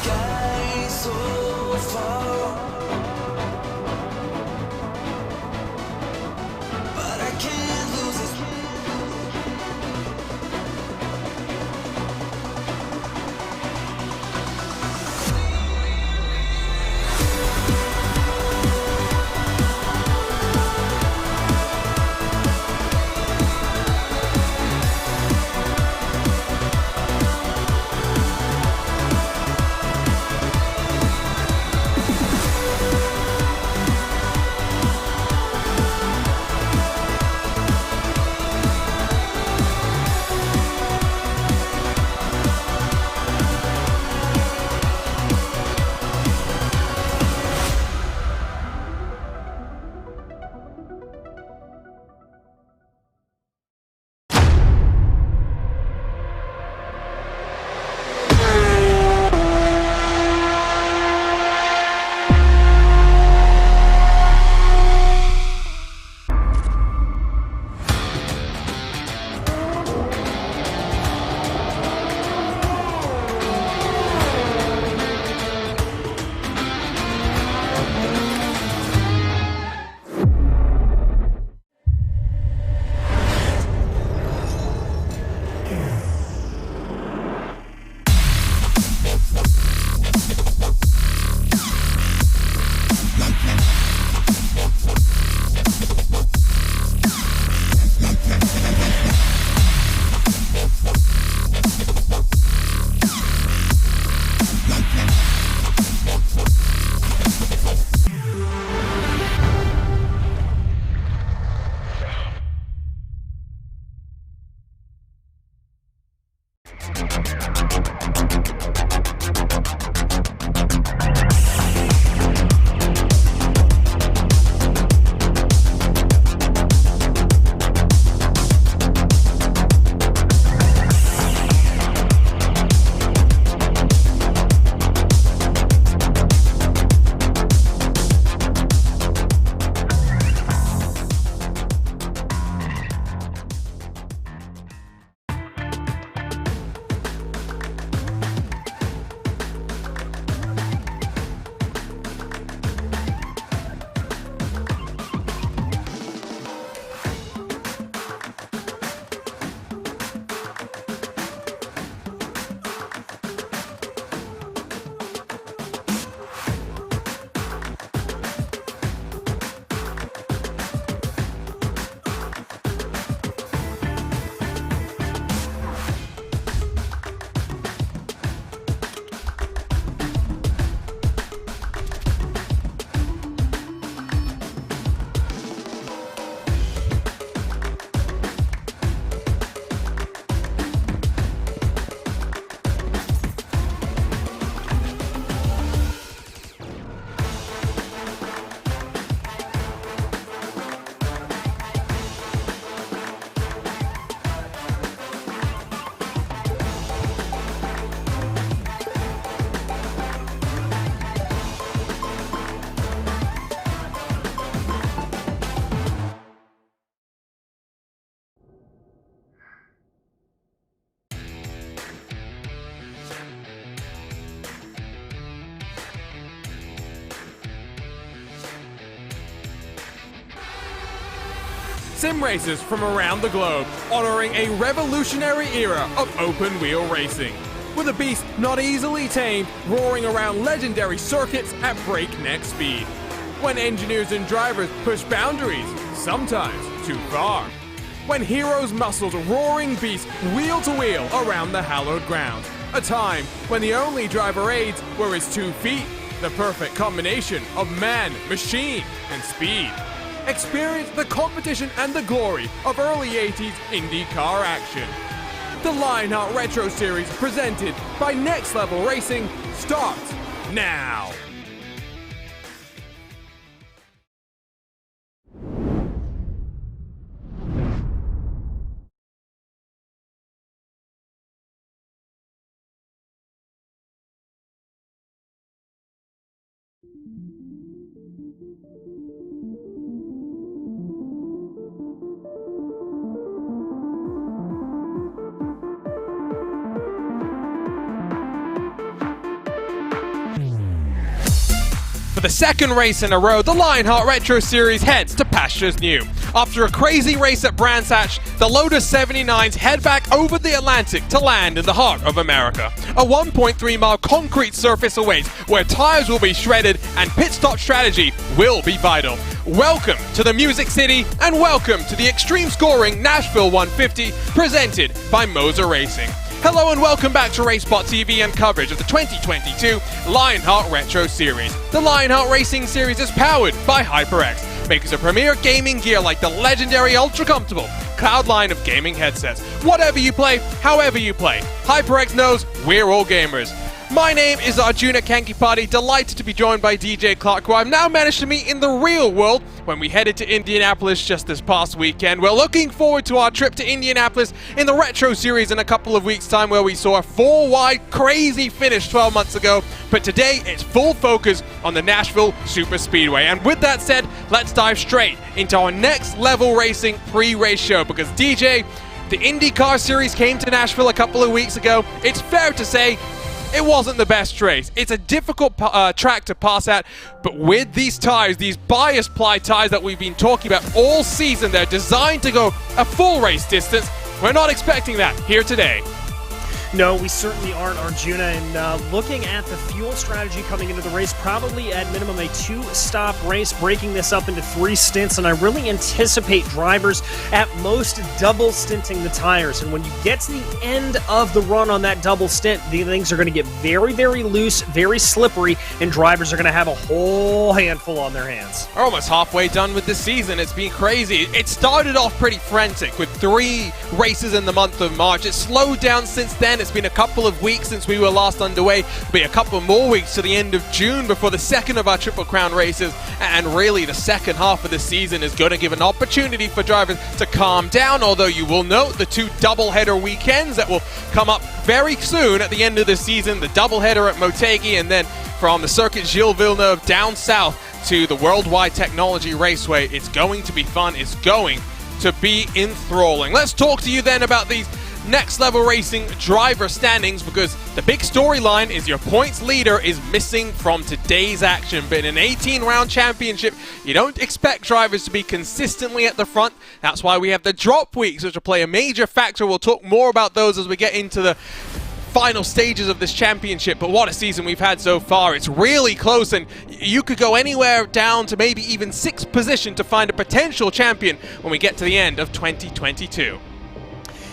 sky so far, but I can't lose it. sim racers from around the globe, honoring a revolutionary era of open-wheel racing. With a beast not easily tamed, roaring around legendary circuits at breakneck speed. When engineers and drivers push boundaries, sometimes too far. When heroes muscled roaring beasts wheel to wheel around the hallowed ground. A time when the only driver aids were his 2 feet, the perfect combination of man, machine, and speed. Experience the competition and the glory of early 80s IndyCar action. The Lionheart Retro Series presented by Next Level Racing starts now. the second race in a row, the Lionheart Retro Series heads to pastures new. After a crazy race at Brands Hatch, the Lotus 79s head back over the Atlantic to land in the heart of America. A 1.3-mile concrete surface awaits where tires will be shredded and pit stop strategy will be vital. Welcome to the Music City and welcome to the Xtreme Scoring Nashville 150 presented by MOZA Racing. Hello and welcome back to racespottv and coverage of the 2022 Lionheart Retro Series. The Lionheart Racing Series is powered by HyperX, makers of premier gaming gear like the legendary ultra-comfortable cloud line of gaming headsets. Whatever you play, however you play, HyperX knows we're all gamers. My name is Arjuna Kankipati, delighted to be joined by DJ Clark, who I've now managed to meet in the real world when we headed to Indianapolis just this past weekend. We're looking forward to our trip to Indianapolis in the Retro Series in a couple of weeks' time, where we saw a 4-wide crazy finish 12 months ago. But today, it's full focus on the Nashville SuperSpeedway. And with that said, let's dive straight into our next level racing pre-race show, because DJ, the IndyCar Series came to Nashville a couple of weeks ago. It's fair to say it wasn't the best race. It's a difficult track to pass at, but with these tires, these bias ply tires that we've been talking about all season, they're designed to go a full race distance. We're not expecting that here today. No, we certainly aren't, Arjuna, and looking at the fuel strategy coming into the race, probably at minimum a 2-stop race, breaking this up into 3 stints, and I really anticipate drivers at most double stinting the tires, and when you get to the end of the run on that double stint, the things are going to get very, very loose, very slippery, and drivers are going to have a whole handful on their hands. We're almost halfway done with this season. It's been crazy. It started off pretty frantic with 3 races in the month of March. It slowed down since then. It's been a couple of weeks since we were last underway. It'll be a couple more weeks to the end of June before the second of our Triple Crown races, and really the second half of the season is going to give an opportunity for drivers to calm down, although you will note the 2 doubleheader weekends that will come up very soon at the end of the season, the doubleheader at Motegi, and then from the Circuit Gilles Villeneuve down south to the Worldwide Technology Raceway. It's going to be fun. It's going to be enthralling. Let's talk to you then about these next level racing driver standings, because the big storyline is your points leader is missing from today's action. But in an 18-round championship, you don't expect drivers to be consistently at the front. That's why we have the drop weeks, which will play a major factor. We'll talk more about those as we get into the final stages of this championship. But what a season we've had so far. It's really close, and you could go anywhere down to maybe even 6th position to find a potential champion when we get to the end of 2022.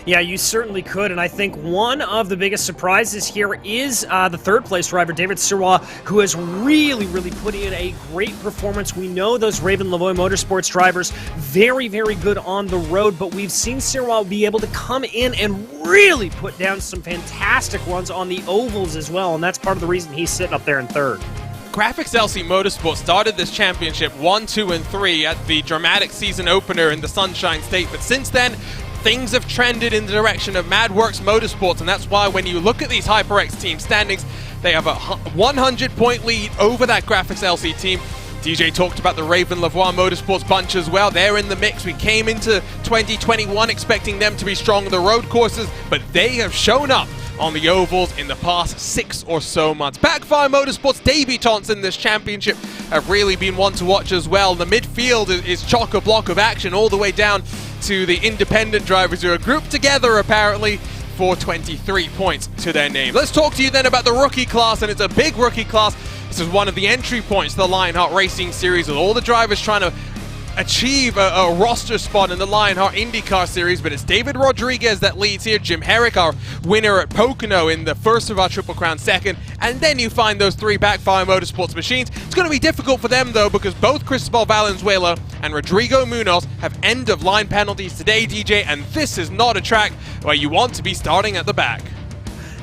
Yeah, you certainly could, and I think one of the biggest surprises here is the third-place driver, David Sirois, who has really put in a great performance. We know those Raven Lavoie Motorsports drivers, very, very good on the road, but we've seen Sirois be able to come in and really put down some fantastic runs on the ovals as well, and that's part of the reason he's sitting up there in third. Graphics LC Motorsports started this championship 1, 2, and 3 at the dramatic season opener in the Sunshine State, but since then, things have trended in the direction of MadWorks Motorsports, and that's why when you look at these HyperX team standings, they have a 100-point lead over that Graphics LC team. DJ talked about the Raven Lavoie Motorsports bunch as well. They're in the mix. We came into 2021 expecting them to be strong on the road courses, but they have shown up on the ovals in the past 6 or so months. Backfire Motorsports debutants in this championship have really been one to watch as well. The midfield is chock-a-block of action all the way down to the independent drivers who are grouped together apparently for 23 points to their name. Let's talk to you then about the rookie class, and it's a big rookie class. This is one of the entry points to the Lionheart Racing Series, with all the drivers trying to achieve a roster spot in the Lionheart IndyCar Series, but it's David Rodriguez that leads here. Jim Herrick, our winner at Pocono in the first of our Triple Crown second, and then you find those 3 Backfire Motorsports machines. It's going to be difficult for them though, because both Cristobal Valenzuela and Rodrigo Munoz have end-of-line penalties today, DJ, and this is not a track where you want to be starting at the back.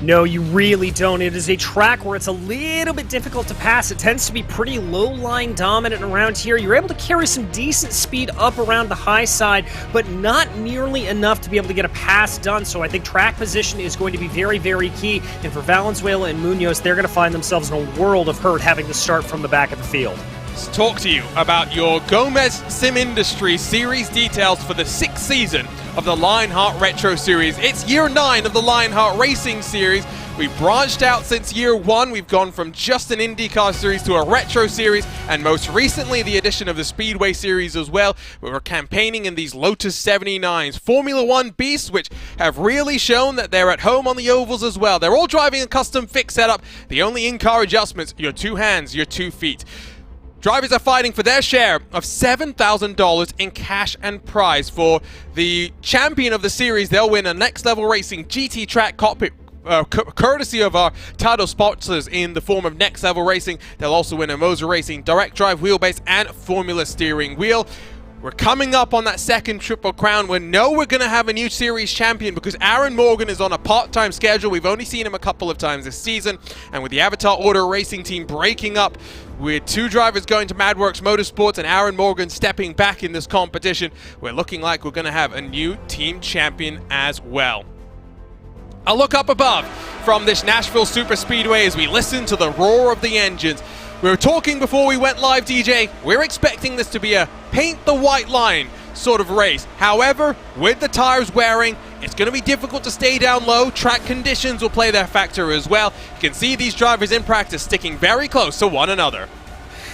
No, you really don't. It is a track where it's a little bit difficult to pass. It tends to be pretty low-line dominant around here. You're able to carry some decent speed up around the high side, but not nearly enough to be able to get a pass done. So I think track position is going to be very, very key. And for Valenzuela and Munoz, they're going to find themselves in a world of hurt having to start from the back of the field. Let's talk to you about your Gomez Sim Industries Series details for the 6th season of the Lionheart Retro Series. It's year 9 of the Lionheart Racing Series. We've branched out since year 1. We've gone from just an IndyCar series to a Retro Series, and most recently the addition of the Speedway Series as well. We're campaigning in these Lotus 79s, Formula 1 beasts, which have really shown that they're at home on the ovals as well. They're all driving a custom fix setup. The only in-car adjustments, your 2 hands, your 2 feet. Drivers are fighting for their share of $7,000 in cash and prize. For the champion of the series, they'll win a Next Level Racing GT Track cockpit courtesy of our title sponsors in the form of Next Level Racing. They'll also win a MOZA Racing direct drive wheelbase and Formula steering wheel. We're coming up on that second Triple Crown. We know we're going to have a new series champion because Aaron Morgan is on a part-time schedule. We've only seen him a couple of times this season. And with the Avatar Order Racing team breaking up, with 2 drivers going to Madworks Motorsports and Aaron Morgan stepping back in this competition, we're looking like we're going to have a new team champion as well. A look up above from this Nashville SuperSpeedway as we listen to the roar of the engines. We were talking before we went live, DJ. We're expecting this to be a paint the white line sort of race. However, with the tires wearing, it's going to be difficult to stay down low. Track conditions will play their factor as well. You can see these drivers in practice sticking very close to one another.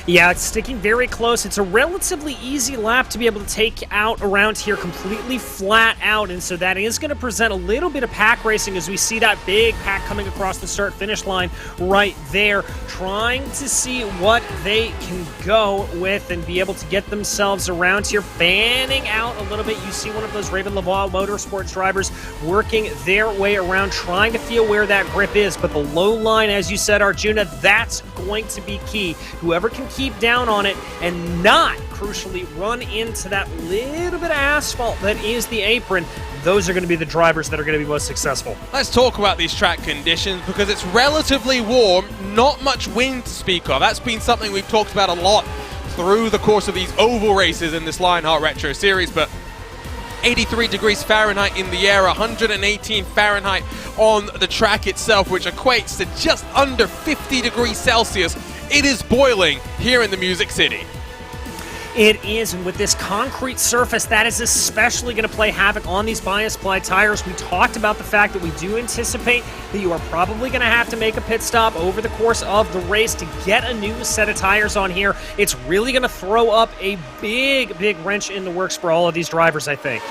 Yeah, it's sticking very close. It's a relatively easy lap to be able to take out around here completely flat out, and so that is going to present a little bit of pack racing as we see that big pack coming across the start-finish line right there, trying to see what they can go with and be able to get themselves around here, fanning out a little bit. You see one of those Raven Laval Motorsports drivers working their way around, trying to feel where that grip is, but the low line, as you said, Arjuna, that's going to be key. Whoever can keep down on it and not, crucially, run into that little bit of asphalt that is the apron, those are going to be the drivers that are going to be most successful. Let's talk about these track conditions because it's relatively warm, not much wind to speak of. That's been something we've talked about a lot through the course of these oval races in this Lionheart Retro Series, but 83 degrees Fahrenheit in the air, 118 Fahrenheit on the track itself, which equates to just under 50 degrees Celsius. It is boiling here in the Music City. It is, and with this concrete surface, that is especially going to play havoc on these bias ply tires. We talked about the fact that we do anticipate that you are probably going to have to make a pit stop over the course of the race to get a new set of tires on here. It's really going to throw up a big, big wrench in the works for all of these drivers, I think.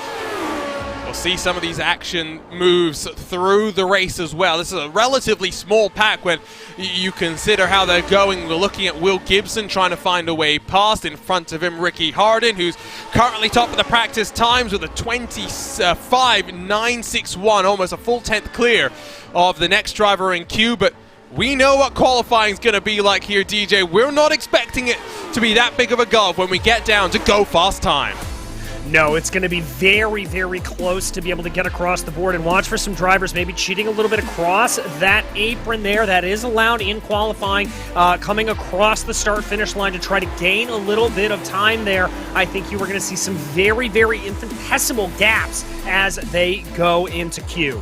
We'll see some of these action moves through the race as well. This is a relatively small pack when you consider how they're going. We're looking at Will Gibson trying to find a way past. In front of him, Ricky Harden, who's currently top of the practice times with a 25.961, almost a full 10th clear of the next driver in queue. But we know what qualifying is going to be like here, DJ. We're not expecting it to be that big of a gulf when we get down to go fast time. No, it's going to be very, very close to be able to get across the board, and watch for some drivers maybe cheating a little bit across that apron there. That is allowed in qualifying, coming across the start-finish line to try to gain a little bit of time there. I think you are going to see some very, very infinitesimal gaps as they go into queue.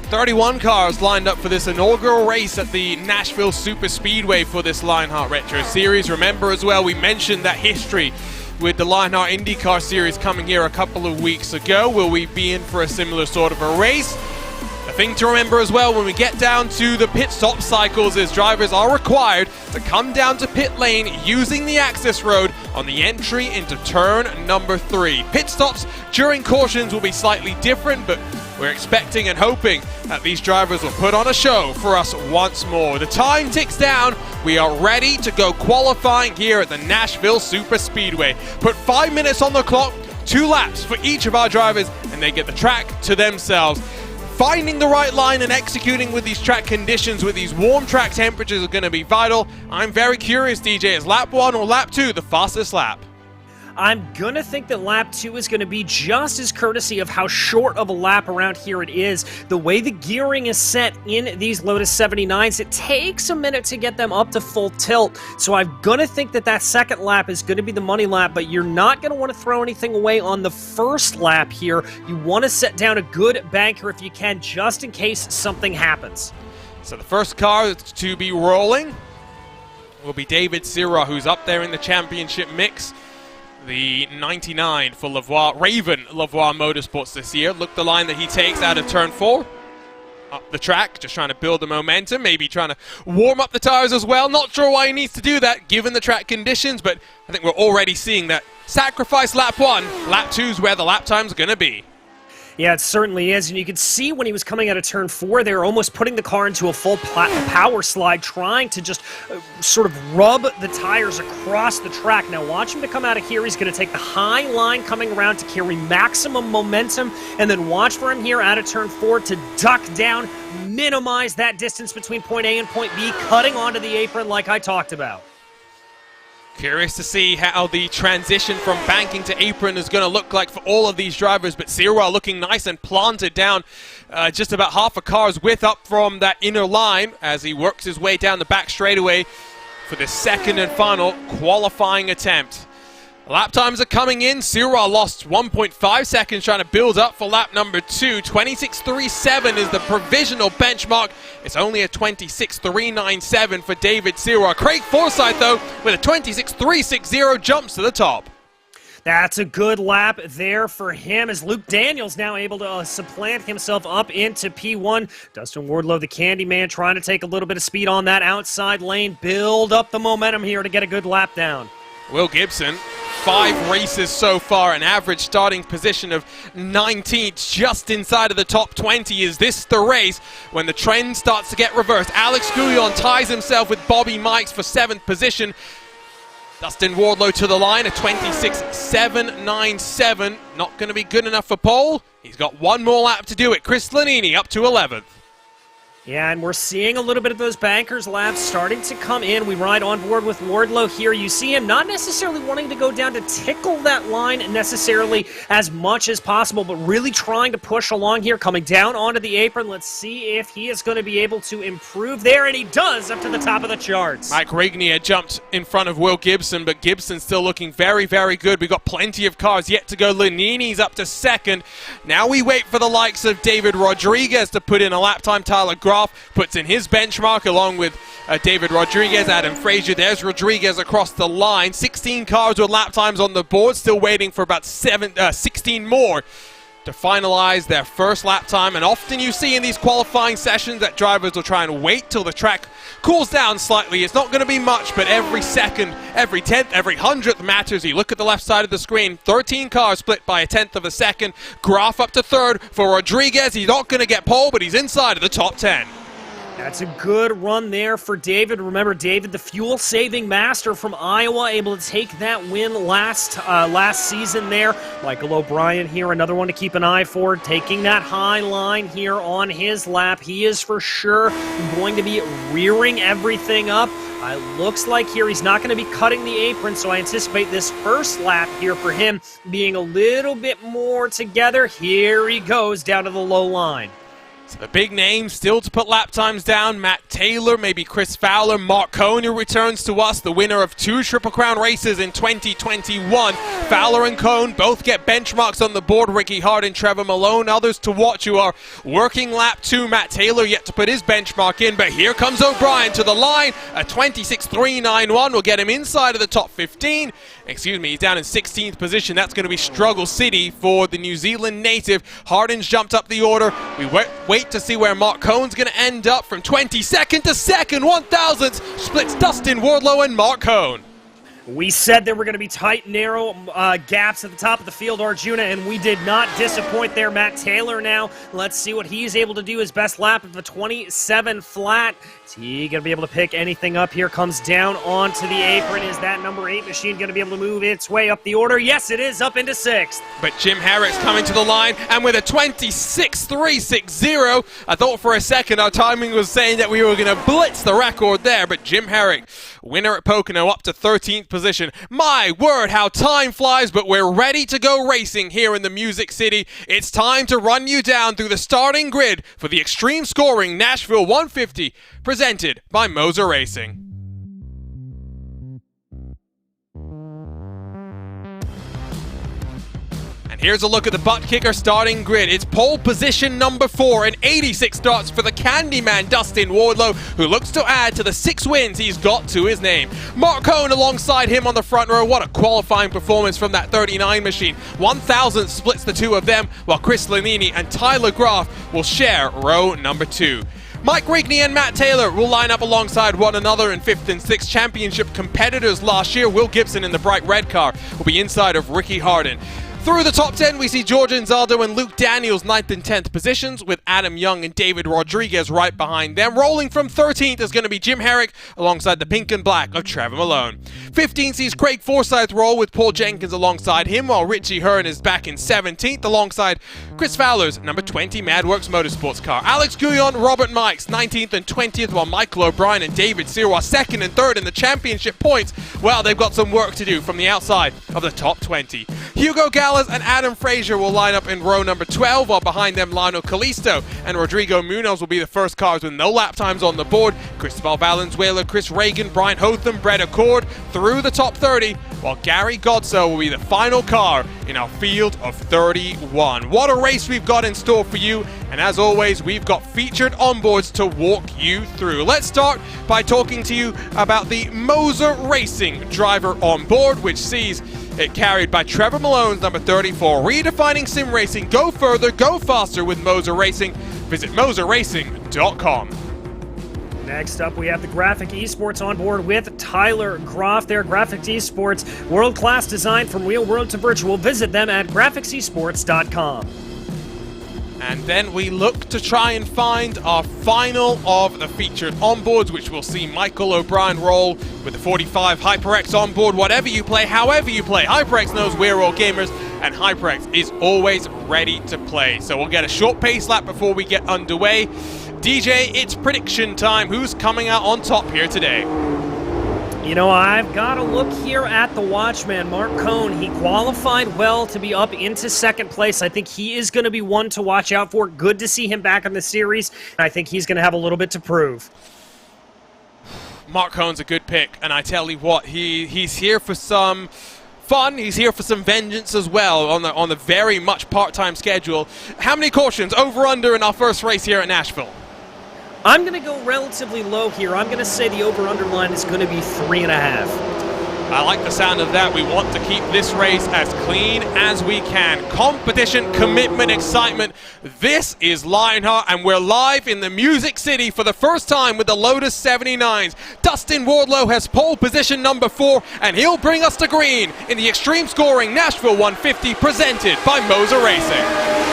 31 cars lined up for this inaugural race at the Nashville SuperSpeedway for this Lionheart Retro Series. Remember as well, we mentioned that history with the Lionheart IndyCar Series coming here a couple of weeks ago. Will we be in for a similar sort of a race? The thing to remember as well when we get down to the pit stop cycles is drivers are required to come down to pit lane using the access road on the entry into turn number 3. Pit stops during cautions will be slightly different, but we're expecting and hoping that these drivers will put on a show for us once more. The time ticks down. We are ready to go qualifying here at the Nashville SuperSpeedway. Put 5 minutes on the clock, 2 laps for each of our drivers, and they get the track to themselves. Finding the right line and executing with these track conditions, with these warm track temperatures, are going to be vital. I'm very curious, DJ, is lap 1 or lap 2 the fastest lap? I'm going to think that lap 2 is going to be just as courtesy of how short of a lap around here it is. The way the gearing is set in these Lotus 79s, it takes a minute to get them up to full tilt. So I'm going to think that that second lap is going to be the money lap, but you're not going to want to throw anything away on the first lap here. You want to set down a good banker if you can, just in case something happens. So the first car to be rolling will be David Sirra, who's up there in the championship mix. the 99 for Raven Lavoie Motorsports this year. Look the line that he takes out of turn 4. Up the track, just trying to build the momentum, maybe trying to warm up the tires as well. Not sure why he needs to do that given the track conditions, but I think we're already seeing that sacrifice lap 1, lap 2 is where the lap time's going to be. Yeah, it certainly is, and you could see when he was coming out of turn 4, they were almost putting the car into a full power slide, trying to just sort of rub the tires across the track. Now watch him to come out of here. He's going to take the high line coming around to carry maximum momentum, and then watch for him here out of turn 4 to duck down, minimize that distance between point A and point B, cutting onto the apron like I talked about. Curious to see how the transition from banking to apron is going to look like for all of these drivers, but Sirwa looking nice and planted down just about half a car's width up from that inner line as he works his way down the back straightaway for the second and final qualifying attempt. Lap times are coming in. Sirwa lost 1.5 seconds trying to build up for lap number 2. 26.37 is the provisional benchmark. It's only a 26.397 for David Sirwa. Craig Forsyth, though, with a 26.360 jumps to the top. That's a good lap there for him as Luke Daniels now able to supplant himself up into P1. Dustin Wardlow, the Candyman, trying to take a little bit of speed on that outside lane, build up the momentum here to get a good lap down. Will Gibson, 5 races so far, an average starting position of 19th, just inside of the top 20. Is this the race when the trend starts to get reversed? Alex Gouillon ties himself with Bobby Mikes for 7th position. Dustin Wardlow to the line, a 26.797. Not going to be good enough for pole. He's got one more lap to do it. Chris Lanini up to 11th. Yeah, and we're seeing a little bit of those bankers laps starting to come in. We ride on board with Wardlow here. You see him not necessarily wanting to go down to tickle that line necessarily as much as possible, but really trying to push along here, coming down onto the apron. Let's see if he is going to be able to improve there, and he does up to the top of the charts. Mike Rigney had jumped in front of Will Gibson, but Gibson's still looking very, very good. We've got plenty of cars yet to go. Lanini's up to 2nd. Now we wait for the likes of David Rodriguez to put in a lap time. Tyler Graf puts in his benchmark along with David Rodriguez, Adam Frazier. There's Rodriguez across the line. 16 cars with lap times on the board, still waiting for about 16 more to finalize their first lap time. And often you see in these qualifying sessions that drivers will try and wait till the track cools down slightly. It's not going to be much, but every second, every 10th, every 100th matters. You look at the left side of the screen, 13 cars split by a 10th of a second. Graf up to 3rd for Rodriguez. He's not going to get pole, but he's inside of the top 10. That's a good run there for David. Remember, David, the fuel-saving master from Iowa, able to take that win last season there. Michael O'Brien here, another one to keep an eye for, taking that high line here on his lap. He is for sure going to be rearing everything up. Looks like here he's not going to be cutting the apron, so I anticipate this first lap here for him being a little bit more together. Here he goes down to the low line. So the big names still to put lap times down. Matt Taylor, maybe Chris Fowler, Mark Cohn, who returns to us, the winner of 2 Triple Crown races in 2021. Fowler and Cohn both get benchmarks on the board. Ricky Hart and Trevor Malone, others to watch who are working lap 2. Matt Taylor yet to put his benchmark in, but here comes O'Brien to the line. A 26.391 will get him inside of the top 15. Excuse me, he's down in 16th position. That's going to be struggle city for the New Zealand native. Hardin's jumped up the order. We wait to see where Mark Cohn's going to end up from 22nd to 2nd. 1,000th splits Dustin Wardlow and Mark Cohn. We said there were going to be tight, narrow gaps at the top of the field, Arjuna, and we did not disappoint there. Matt Taylor now, let's see what he's able to do. His best lap of the 27 flat. Is he going to be able to pick anything up here? Comes down onto the apron. Is that number 8 machine going to be able to move its way up the order? Yes, it is, up into 6th. But Jim Herrick's coming to the line, and with a 26.360, I thought for a second our timing was saying that we were going to blitz the record there, but Jim Herrick, winner at Pocono, up to 13th position. My word, how time flies, but we're ready to go racing here in the Music City. It's time to run you down through the starting grid for the Extreme Scoring Nashville 150, presented by MOZA Racing. Here's a look at the buttkicker starting grid. It's pole position number 4 and 86 starts for the Candyman Dustin Wardlow, who looks to add to the 6 wins he's got to his name. Mark Cohn alongside him on the front row. What a qualifying performance from that 39 machine. 1,000 splits the two of them, while Chris Lanini and Tyler Groff will share row number 2. Mike Rigney and Matt Taylor will line up alongside one another in 5th and 6th championship competitors last year. Will Gibson in the bright red car will be inside of Ricky Harden. Through the top 10, we see George Anzaldo and Luke Daniels 9th and 10th positions, with Adam Young and David Rodriguez right behind them. Rolling from 13th is going to be Jim Herrick alongside the pink and black of Trevor Malone. 15th sees Craig Forsyth roll with Paul Jenkins alongside him, while Richie Hearn is back in 17th alongside Chris Fowler's number 20 MadWorks Motorsports car. Alex Guyon, Robert Mikes 19th and 20th, while Michael O'Brien and David Sirois 2nd and 3rd in the championship points. Well, they've got some work to do from the outside of the top 20. Hugo Gallas and Adam Frazier will line up in row number 12, while behind them Lionel Calisto and Rodrigo Munoz will be the first cars with no lap times on the board. Cristobal Valenzuela, Chris Reagan, Brian Hotham, Brett Accord through the top 30, while Gary Godso will be the final car in our field of 31. What a race we've got in store for you, and as always, we've got featured onboards to walk you through. Let's start by talking to you about the MOZA Racing driver on board, which sees it carried by Trevor Malone's number 34. Redefining sim racing. Go further, go faster with MOZA Racing. Visit mozaracing.com. Next up, we have the Graphic Esports on board with Tyler Groff. Their Graphic Esports, world-class design from real world to virtual. Visit them at graphicsesports.com. And then we look to try and find our final of the featured onboards, which will see Michael O'Brien roll with the 45 HyperX onboard. Whatever you play, however you play, HyperX knows we're all gamers, and HyperX is always ready to play. So we'll get a short pace lap before we get underway. DJ, it's prediction time. Who's coming out on top here today? You know, I've got to look here at the watchman, Mark Cohn. He qualified well to be up into 2nd place. I think he is going to be one to watch out for. Good to see him back in the series. I think he's going to have a little bit to prove. Mark Cohn's a good pick, and I tell you what, he's here for some fun. He's here for some vengeance as well on the very much part-time schedule. How many cautions over under in our first race here at Nashville? I'm going to go relatively low here. I'm going to say the over-under line is going to be 3.5. I like the sound of that. We want to keep this race as clean as we can. Competition, commitment, excitement. This is Lionheart, and we're live in the Music City for the first time with the Lotus 79s. Dustin Wardlow has pole position number 4, and he'll bring us to green in the Xtreme Scoring Nashville 150 presented by MOZA Racing.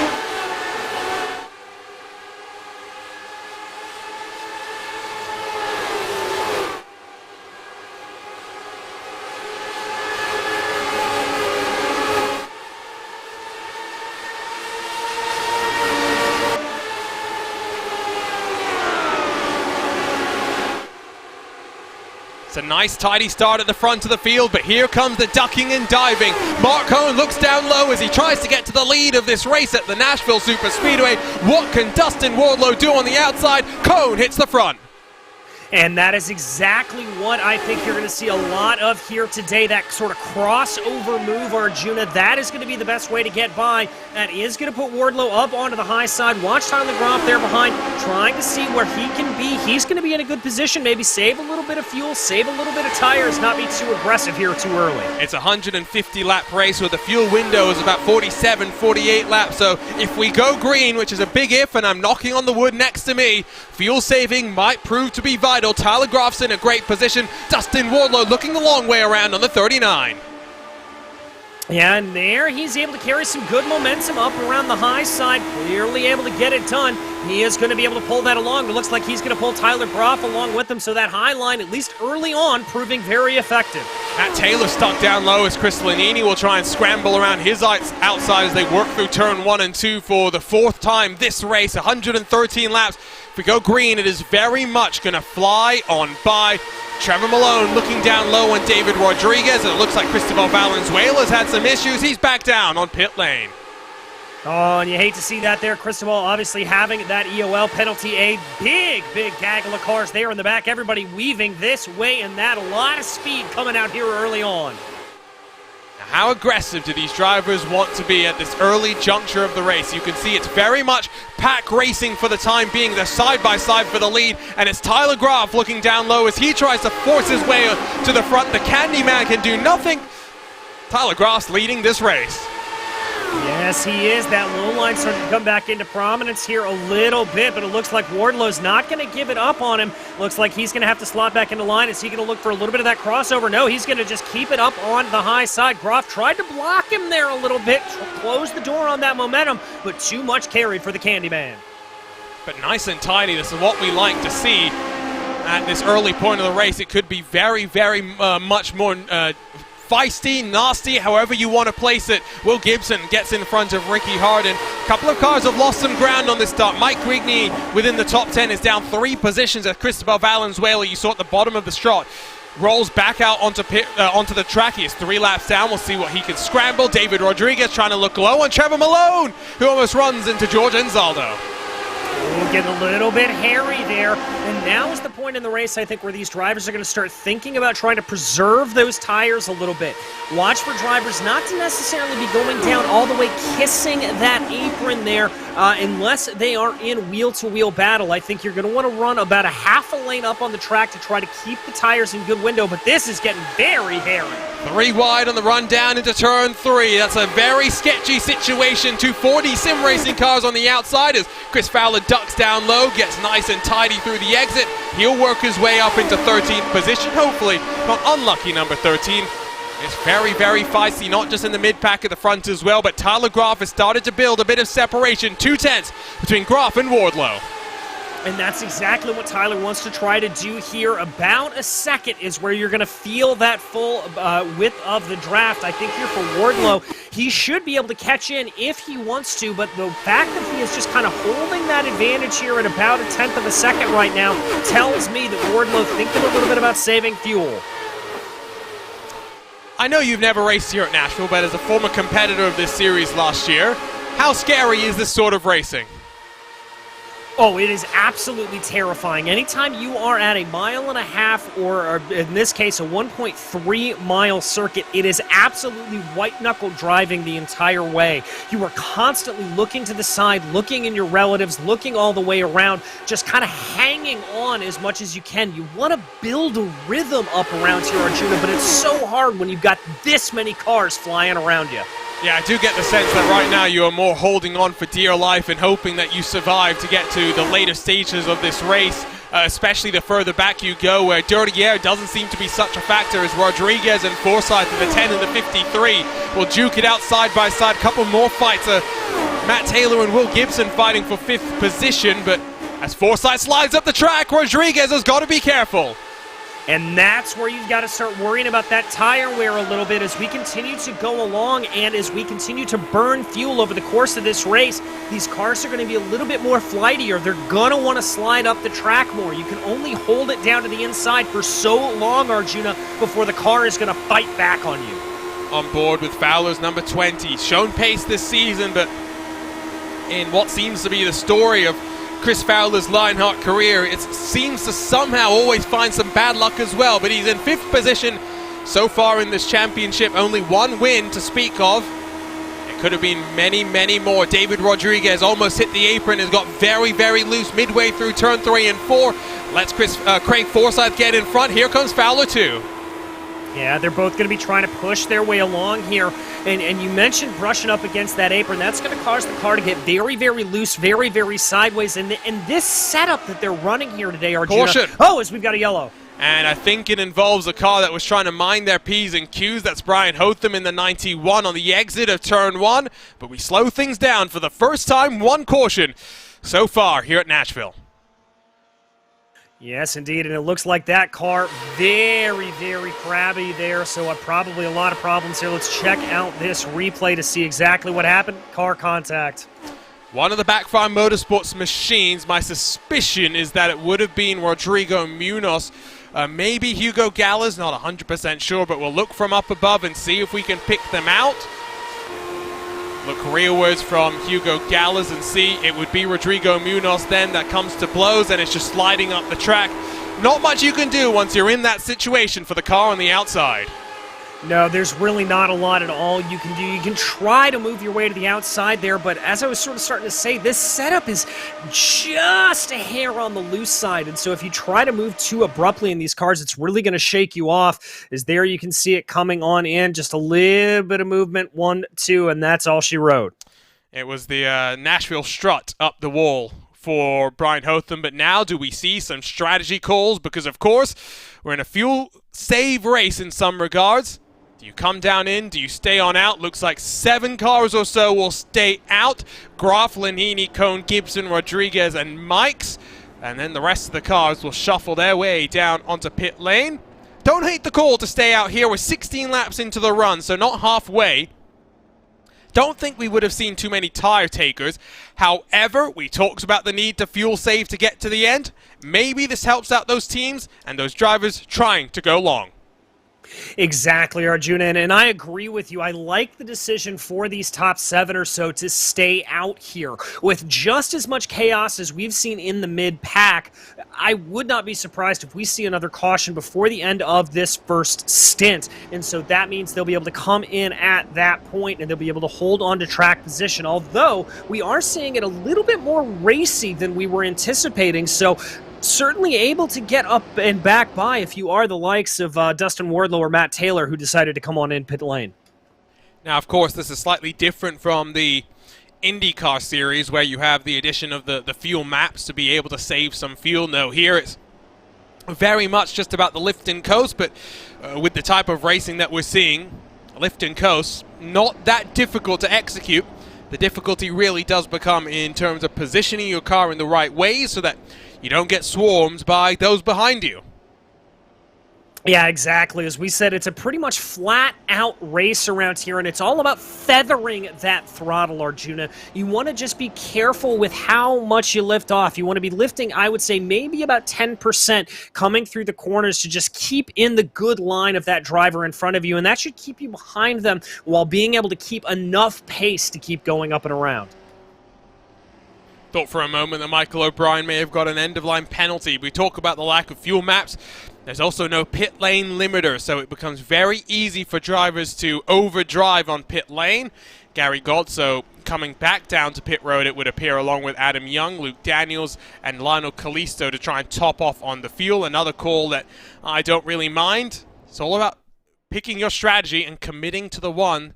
A nice tidy start at the front of the field, but here comes the ducking and diving. Mark Cohn looks down low as he tries to get to the lead of this race at the Nashville SuperSpeedway. What can Dustin Wardlow do on the outside? Cohn hits the front. And that is exactly what I think you're going to see a lot of here today, that sort of crossover move, Arjuna. That is going to be the best way to get by. That is going to put Wardlow up onto the high side. Watch Tyler Groff there behind, trying to see where he can be. He's going to be in a good position, maybe save a little bit of fuel, save a little bit of tires, not be too aggressive here too early. It's a 150-lap race where the fuel window is about 47, 48 laps. So if we go green, which is a big if, and I'm knocking on the wood next to me, fuel saving might prove to be vital. Tyler Groff's in a great position. Dustin Wardlow looking the long way around on the 39. Yeah, and there he's able to carry some good momentum up around the high side, clearly able to get it done. He is going to be able to pull that along. It looks like he's going to pull Tyler Groff along with him, so that high line, at least early on, proving very effective. Matt Taylor stuck down low as Chris Lanini will try and scramble around his outside as they work through turn 1 and 2 for the 4th time this race, 113 laps. If we go green, it is very much going to fly on by. Trevor Malone looking down low on David Rodriguez, and it looks like Cristobal Valenzuela's had some issues. He's back down on pit lane. Oh, and you hate to see that there. Cristobal obviously having that EOL penalty. A big gaggle of cars there in the back. Everybody weaving this way and that. A lot of speed coming out here early on. Now How aggressive do these drivers want to be at this early juncture of the race? You can see it's very much pack racing for the time being. They're side by side for the lead, and it's Tyler Graf looking down low as he tries to force his way to the front. The Candyman can do nothing. Tyler Graf's leading this race. Yes, he is. That low line starting to come back into prominence here a little bit, but it looks like Wardlow's not going to give it up on him. Looks like he's going to have to slot back into line. Is he going to look for a little bit of that crossover? No, he's going to just keep it up on the high side. Graf tried to block him there a little bit, close the door on that momentum, but too much carried for the Candyman. But nice and tidy. This is what we like to see at this early point of the race. It could be very, very much more feisty, nasty, however you want to place it. Will Gibson gets in front of Ricky Harden. A couple of cars have lost some ground on this start. Mike Grigney within the top 10 is down 3 positions as Cristobal Valenzuela, you saw at the bottom of the strut, rolls back out onto the track. He is 3 laps down. We'll see what he can scramble. David Rodriguez trying to look low on Trevor Malone, who almost runs into George Anzaldo. We'll get a little bit hairy there, and now is the point in the race, I think, where these drivers are going to start thinking about trying to preserve those tires a little bit. Watch for drivers not to necessarily be going down all the way, kissing that apron there, unless they are in wheel-to-wheel battle. I think you're going to want to run about a half a lane up on the track to try to keep the tires in good window, but this is getting very hairy. 3 wide on the run down into turn 3. That's a very sketchy situation. 240 sim racing cars on the outside as Chris Fowler ducks down low, gets nice and tidy through the exit. He'll work his way up into 13th position, hopefully not unlucky number 13. It's very, very feisty, not just in the mid-pack at the front as well, but Tyler Graf has started to build a bit of separation. 2/10 between Graf and Wardlow. And that's exactly what Tyler wants to try to do here. About a second is where you're going to feel that full width of the draft. I think here for Wardlow, he should be able to catch in if he wants to, but the fact that he is just kind of holding that advantage here at about 1/10 of a second right now tells me that Wardlow thinking a little bit about saving fuel. I know you've never raced here at Nashville, but as a former competitor of this series last year, how scary is this sort of racing? Oh, it is absolutely terrifying. Anytime you are at a 1.5 mile or in this case, a 1.3 mile circuit, it is absolutely white-knuckle driving the entire way. You are constantly looking to the side, looking in your relatives, looking all the way around, just kind of hanging on as much as you can. You want to build a rhythm up around here, Arjuna, but it's so hard when you've got this many cars flying around you. Yeah, I do get the sense that right now you are more holding on for dear life and hoping that you survive to get to the later stages of this race, especially the further back you go, where dirty air doesn't seem to be such a factor as Rodriguez and Forsyth in the 10 and the 53 will duke it out side by side. Couple more fights, Matt Taylor and Will Gibson fighting for 5th position, but as Forsyth slides up the track, Rodriguez has got to be careful. And that's where you've got to start worrying about that tire wear a little bit as we continue to go along and as we continue to burn fuel over the course of this race. These cars are going to be a little bit more flightier. They're going to want to slide up the track more. You can only hold it down to the inside for so long, Arjuna, before the car is going to fight back on you. On board with Fowler's number 20. Shown pace this season, but in what seems to be the story of Chris Fowler's Lionheart career, it seems to somehow always find some bad luck as well, but he's in 5th position so far in this championship. Only 1 win to speak of. It could have been many, many more. David Rodriguez almost hit the apron, has got very, very loose midway through turn 3 and 4. Lets Craig Forsyth get in front. Here comes Fowler too. Yeah, they're both going to be trying to push their way along here. And you mentioned brushing up against that apron. That's going to cause the car to get very, very loose, very, very sideways. And this setup that they're running here today, Arjuna. Caution. Oh, as we've got a yellow. And I think it involves a car that was trying to mind their P's and Q's. That's Brian Hotham in the 91 on the exit of turn 1. But we slow things down for the first time. 1 caution so far here at Nashville. Yes, indeed, and it looks like that car very, very crabby there, so probably a lot of problems here. Let's check out this replay to see exactly what happened. Car contact. One of the Backfire Motorsports machines, my suspicion is that it would have been Rodrigo Munoz. Maybe Hugo Gallas, not 100% sure, but we'll look from up above and see if we can pick them out. Look rearwards from Hugo Gallas and see it would be Rodrigo Munoz then that comes to blows, and it's just sliding up the track. Not much you can do once you're in that situation for the car on the outside. No, there's really not a lot at all you can do. You can try to move your way to the outside there, but as I was sort of starting to say, this setup is just a hair on the loose side, and so if you try to move too abruptly in these cars, it's really going to shake you off. As there you can see it coming on in, just a little bit of movement, 1, 2, and that's all she wrote. It was the Nashville strut up the wall for Brian Hotham, but now do we see some strategy calls? Because, of course, we're in a fuel save race in some regards. Do you come down in? Do you stay on out? Looks like 7 cars or so will stay out. Graf, Lanini, Cohn, Gibson, Rodriguez, and Mikes. And then the rest of the cars will shuffle their way down onto pit lane. Don't hate the call to stay out here. We're 16 laps into the run, so not halfway. Don't think we would have seen too many tire takers. However, we talked about the need to fuel save to get to the end. Maybe this helps out those teams and those drivers trying to go long. Exactly, Arjuna, and I agree with you. I like the decision for these top 7 or so to stay out here. With just as much chaos as we've seen in the mid-pack, I would not be surprised if we see another caution before the end of this first stint. And so that means they'll be able to come in at that point and they'll be able to hold on to track position. Although, we are seeing it a little bit more racy than we were anticipating, so certainly able to get up and back by if you are the likes of Dustin Wardlow or Matt Taylor, who decided to come on in pit lane. Now, of course, this is slightly different from the IndyCar series where you have the addition of the fuel maps to be able to save some fuel. No, here it's very much just about the lift and coast, but with the type of racing that we're seeing, lift and coast, not that difficult to execute. The difficulty really does become in terms of positioning your car in the right way so that you don't get swarmed by those behind you. Yeah, exactly. As we said, it's a pretty much flat-out race around here, and it's all about feathering that throttle, Arjuna. You want to just be careful with how much you lift off. You want to be lifting, I would say, maybe about 10% coming through the corners to just keep in the good line of that driver in front of you, and that should keep you behind them while being able to keep enough pace to keep going up and around. Thought for a moment that Michael O'Brien may have got an end-of-line penalty. We talk about the lack of fuel maps. There's also no pit lane limiter, so it becomes very easy for drivers to overdrive on pit lane. Gary Godso coming back down to pit road, it would appear, along with Adam Young, Luke Daniels, and Lionel Callisto to try and top off on the fuel. Another call that I don't really mind. It's all about picking your strategy and committing to the one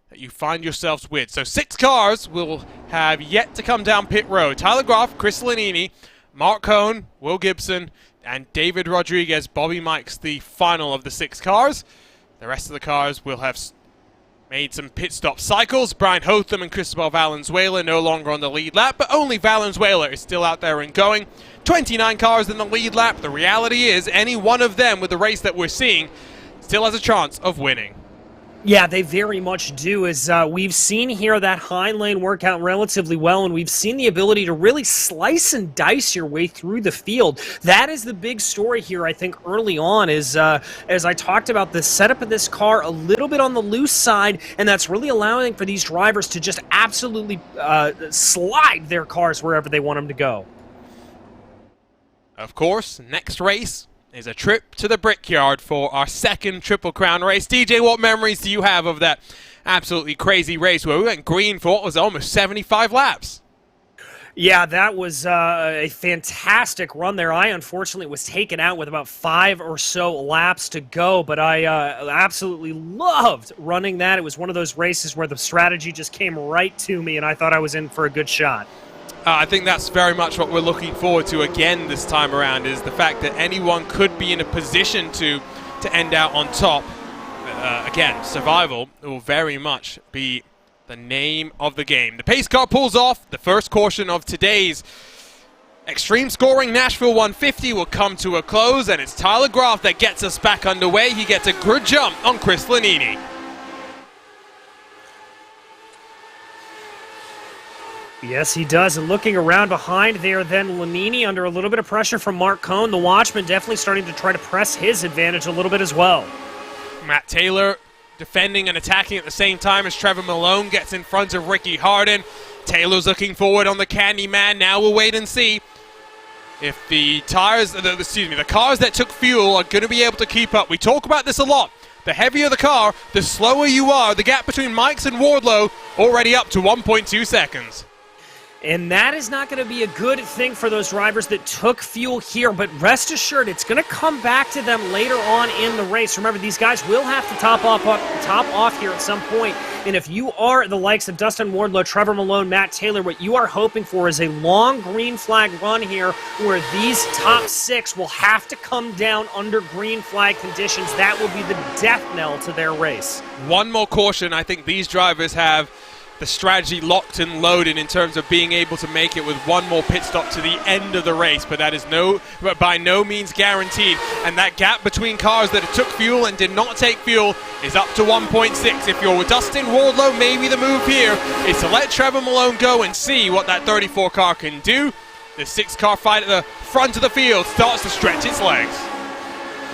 that you find yourselves with. So 6 cars will have yet to come down pit road. Tyler Groff, Chris Lanini, Mark Cohn, Will Gibson, and David Rodriguez, Bobby Mikes, the final of the 6 cars. The rest of the cars will have made some pit stop cycles. Brian Hotham and Cristobal Valenzuela no longer on the lead lap, but only Valenzuela is still out there and going. 29 cars in the lead lap. The reality is any one of them with the race that we're seeing still has a chance of winning. Yeah, they very much do, as we've seen here that high lane work out relatively well, and we've seen the ability to really slice and dice your way through the field. That is the big story here, I think, early on, is as I talked about the setup of this car a little bit on the loose side, and that's really allowing for these drivers to just absolutely slide their cars wherever they want them to go. Of course, next race is a trip to the Brickyard for our second Triple Crown race. DJ, what memories do you have of that absolutely crazy race where we went green for what was almost 75 laps? Yeah, that was a fantastic run there. I unfortunately was taken out with about 5 or so laps to go, but I absolutely loved running that. It was one of those races where the strategy just came right to me, and I thought I was in for a good shot. I think that's very much what we're looking forward to again this time around, is the fact that anyone could be in a position to end out on top. Again, survival will very much be the name of the game. The pace car pulls off. The first caution of today's Xtreme scoring Nashville 150 will come to a close, and it's Tyler Groff that gets us back underway. He gets a good jump on Chris Lanini. Yes, he does. And looking around behind there, then Lanini under a little bit of pressure from Mark Cohn. The Watchman definitely starting to try to press his advantage a little bit as well. Matt Taylor defending and attacking at the same time as Trevor Malone gets in front of Ricky Harden. Taylor's looking forward on the Candyman. Now we'll wait and see if the tires, the cars that took fuel are going to be able to keep up. We talk about this a lot. The heavier the car, the slower you are. The gap between Mikes and Wardlow already up to 1.2 seconds. And that is not going to be a good thing for those drivers that took fuel here, but rest assured it's going to come back to them later on in the race. Remember, these guys will have to top off here at some point, and if you are the likes of Dustin Wardlow, Trevor Malone, Matt Taylor, what you are hoping for is a long green flag run here where these top 6 will have to come down under green flag conditions. That will be the death knell to their race. One more caution, I think these drivers have the strategy locked and loaded in terms of being able to make it with one more pit stop to the end of the race, but that is by no means guaranteed. And that gap between cars that took fuel and did not take fuel is up to 1.6. If you're with Dustin Wardlow, maybe the move here is to let Trevor Malone go and see what that 34 car can do. The 6-car fight at the front of the field starts to stretch its legs.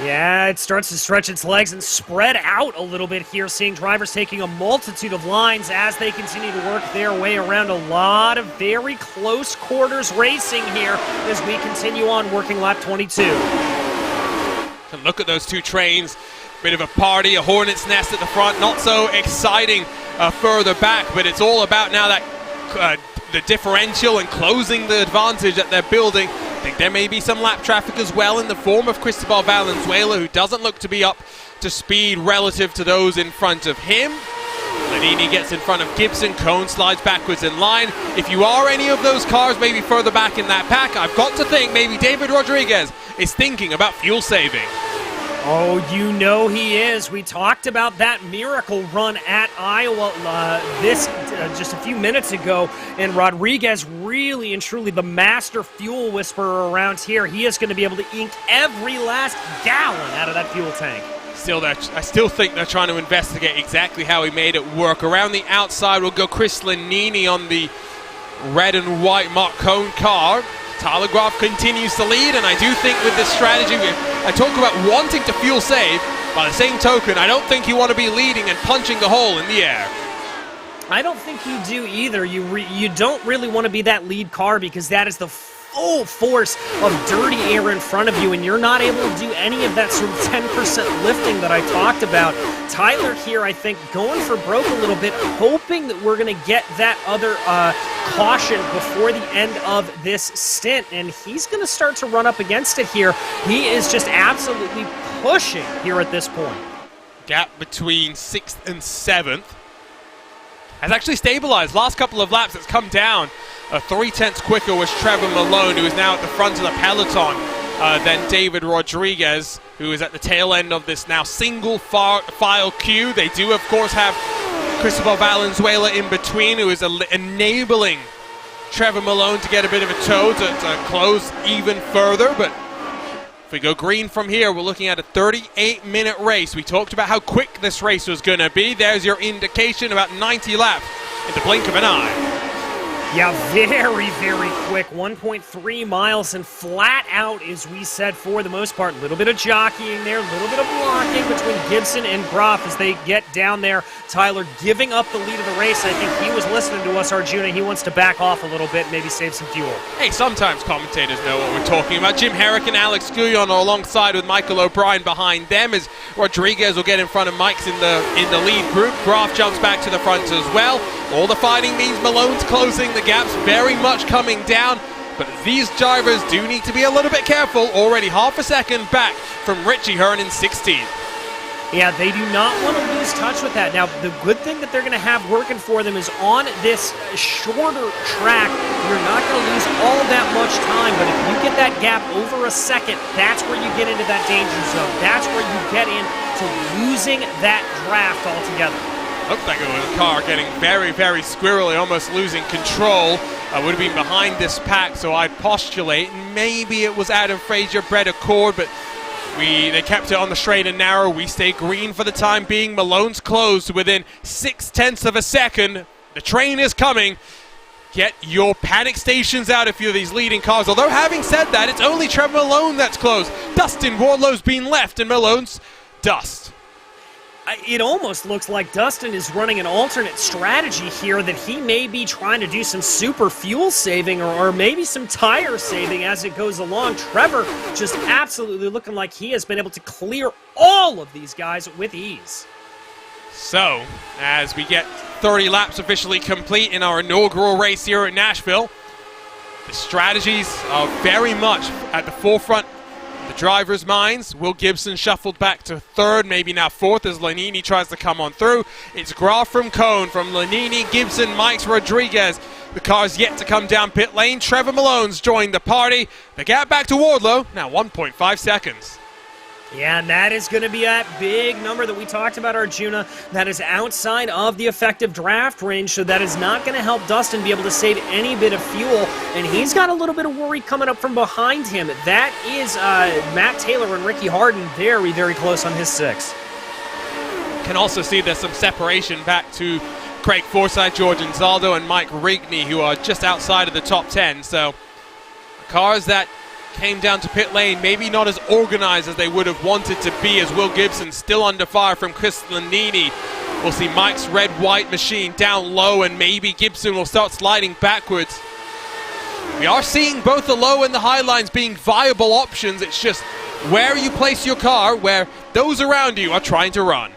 Yeah, it starts to stretch its legs and spread out a little bit here, seeing drivers taking a multitude of lines as they continue to work their way around a lot of very close quarters racing here as we continue on working lap 22. And look at those two trains. Bit of a party, a hornet's nest at the front. Not so exciting further back, but it's all about now that the differential and closing the advantage that they're building. I think there may be some lap traffic as well in the form of Cristobal Valenzuela, who doesn't look to be up to speed relative to those in front of him. Lanini gets in front of Gibson. Cone slides backwards in line. If you are any of those cars maybe further back in that pack, I've got to think maybe David Rodriguez is thinking about fuel saving. Oh, you know he is. We talked about that miracle run at Iowa just a few minutes ago, and Rodriguez really and truly the master fuel whisperer around here. He is going to be able to ink every last gallon out of that fuel tank. I still think they're trying to investigate exactly how he made it work. Around the outside will go Chris Lanini on the red and white Mark Cone car. Tyler Graf continues to lead, and I do think with this strategy, I talk about wanting to fuel save. By the same token, I don't think you want to be leading and punching the hole in the air. I don't think you do either. You don't really want to be that lead car because that is the full force of dirty air in front of you, and you're not able to do any of that sort of 10% lifting that I talked about. Tyler here, I think, going for broke a little bit, hoping that we're going to get that other caution before the end of this stint, and he's going to start to run up against it here. He is just absolutely pushing here at this point. Gap between 6th and 7th has actually stabilized. Last couple of laps, it's come down. 3/10 quicker was Trevor Malone, who is now at the front of the peloton, than David Rodriguez, who is at the tail end of this now single file queue. They do, of course, have Cristobal Valenzuela in between, who is enabling Trevor Malone to get a bit of a tow to close even further. But if we go green from here, we're looking at a 38-minute race. We talked about how quick this race was going to be. There's your indication, about 90 laps in the blink of an eye. Yeah, very, very quick. 1.3 miles and flat out, as we said, for the most part. A little bit of jockeying there, a little bit of blocking between Gibson and Groff as they get down there. Tyler giving up the lead of the race. I think he was listening to us, Arjuna. He wants to back off a little bit, maybe save some fuel. Hey, sometimes commentators know what we're talking about. Jim Herrick and Alex Guyon are alongside with Michael O'Brien behind them as Rodriguez will get in front of Mike's in the lead group. Groff jumps back to the front as well. All the fighting means Malone's closing the gaps, very much coming down, but these drivers do need to be a little bit careful. Already half a second back from Richie Hearn in 16th. Yeah, they do not want to lose touch with that. Now, the good thing that they're going to have working for them is on this shorter track, you're not going to lose all that much time, but if you get that gap over a second, that's where you get into that danger zone. That's where you get into losing that draft altogether. Looked like it was a car getting very, very squirrely, almost losing control. Would have been behind this pack, so I'd postulate maybe it was Adam Frazier, Brett Accord, but they kept it on the straight and narrow. We stay green for the time being. Malone's closed within 0.6 of a second. The train is coming. Get your panic stations out if you're these leading cars. Although having said that, it's only Trevor Malone that's closed. Dustin Wardlow's been left, and Malone's dust. It almost looks like Dustin is running an alternate strategy here, that he may be trying to do some super fuel saving or maybe some tire saving as it goes along. Trevor just absolutely looking like he has been able to clear all of these guys with ease. So, as we get 30 laps officially complete in our inaugural race here at Nashville, the strategies are very much at the forefront of the drivers' minds. Will Gibson shuffled back to third, maybe now fourth, as Lanini tries to come on through. It's Graf from Cone, from Lanini, Gibson, Mikes, Rodriguez. The car's yet to come down pit lane. Trevor Malone's joined the party. The gap back to Wardlow, now 1.5 seconds. Yeah, and that is going to be that big number that we talked about, Arjuna. That is outside of the effective draft range, so that is not going to help Dustin be able to save any bit of fuel. And he's got a little bit of worry coming up from behind him. That is Matt Taylor and Ricky Harden very, very close on his 6. Can also see there's some separation back to Craig Forsyth, George Anzaldo, and Mike Rigney, who are just outside of the top 10. So cars that came down to pit lane, maybe not as organized as they would have wanted to be, as Will Gibson still under fire from Chris Lanini. We'll see Mike's red-white machine down low, and maybe Gibson will start sliding backwards. We are seeing both the low and the high lines being viable options. It's just where you place your car, where those around you are trying to run.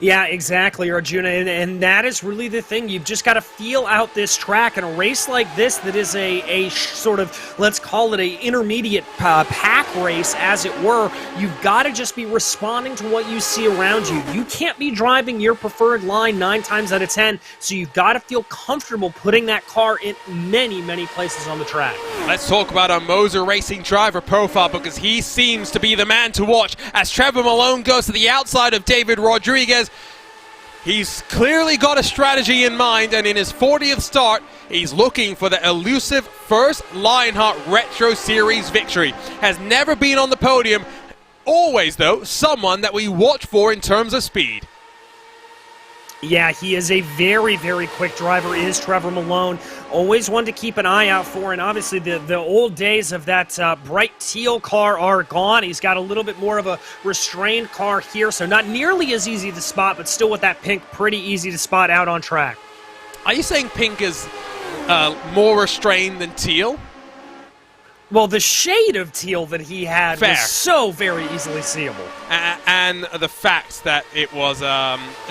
Yeah, exactly, Arjuna, and that is really the thing. You've just got to feel out this track. In a race like this that is a sort of, let's call it a intermediate pack race, as it were, you've got to just be responding to what you see around you. You can't be driving your preferred line 9 times out of 10, so you've got to feel comfortable putting that car in many, many places on the track. Let's talk about our MOZA Racing driver profile, because he seems to be the man to watch as Trevor Malone goes to the outside of David Rodriguez. He's clearly got a strategy in mind, and in his 40th start, he's looking for the elusive first Lionheart Retro Series victory. Has never been on the podium. Always, though, someone that we watch for in terms of speed. Yeah, he is a very, very quick driver, is Trevor Malone. Always one to keep an eye out for, and obviously the old days of that bright teal car are gone. He's got a little bit more of a restrained car here, so not nearly as easy to spot, but still with that pink, pretty easy to spot out on track. Are you saying pink is more restrained than teal? Well, the shade of teal that he had Fair. was so very easily seeable. And the fact that it was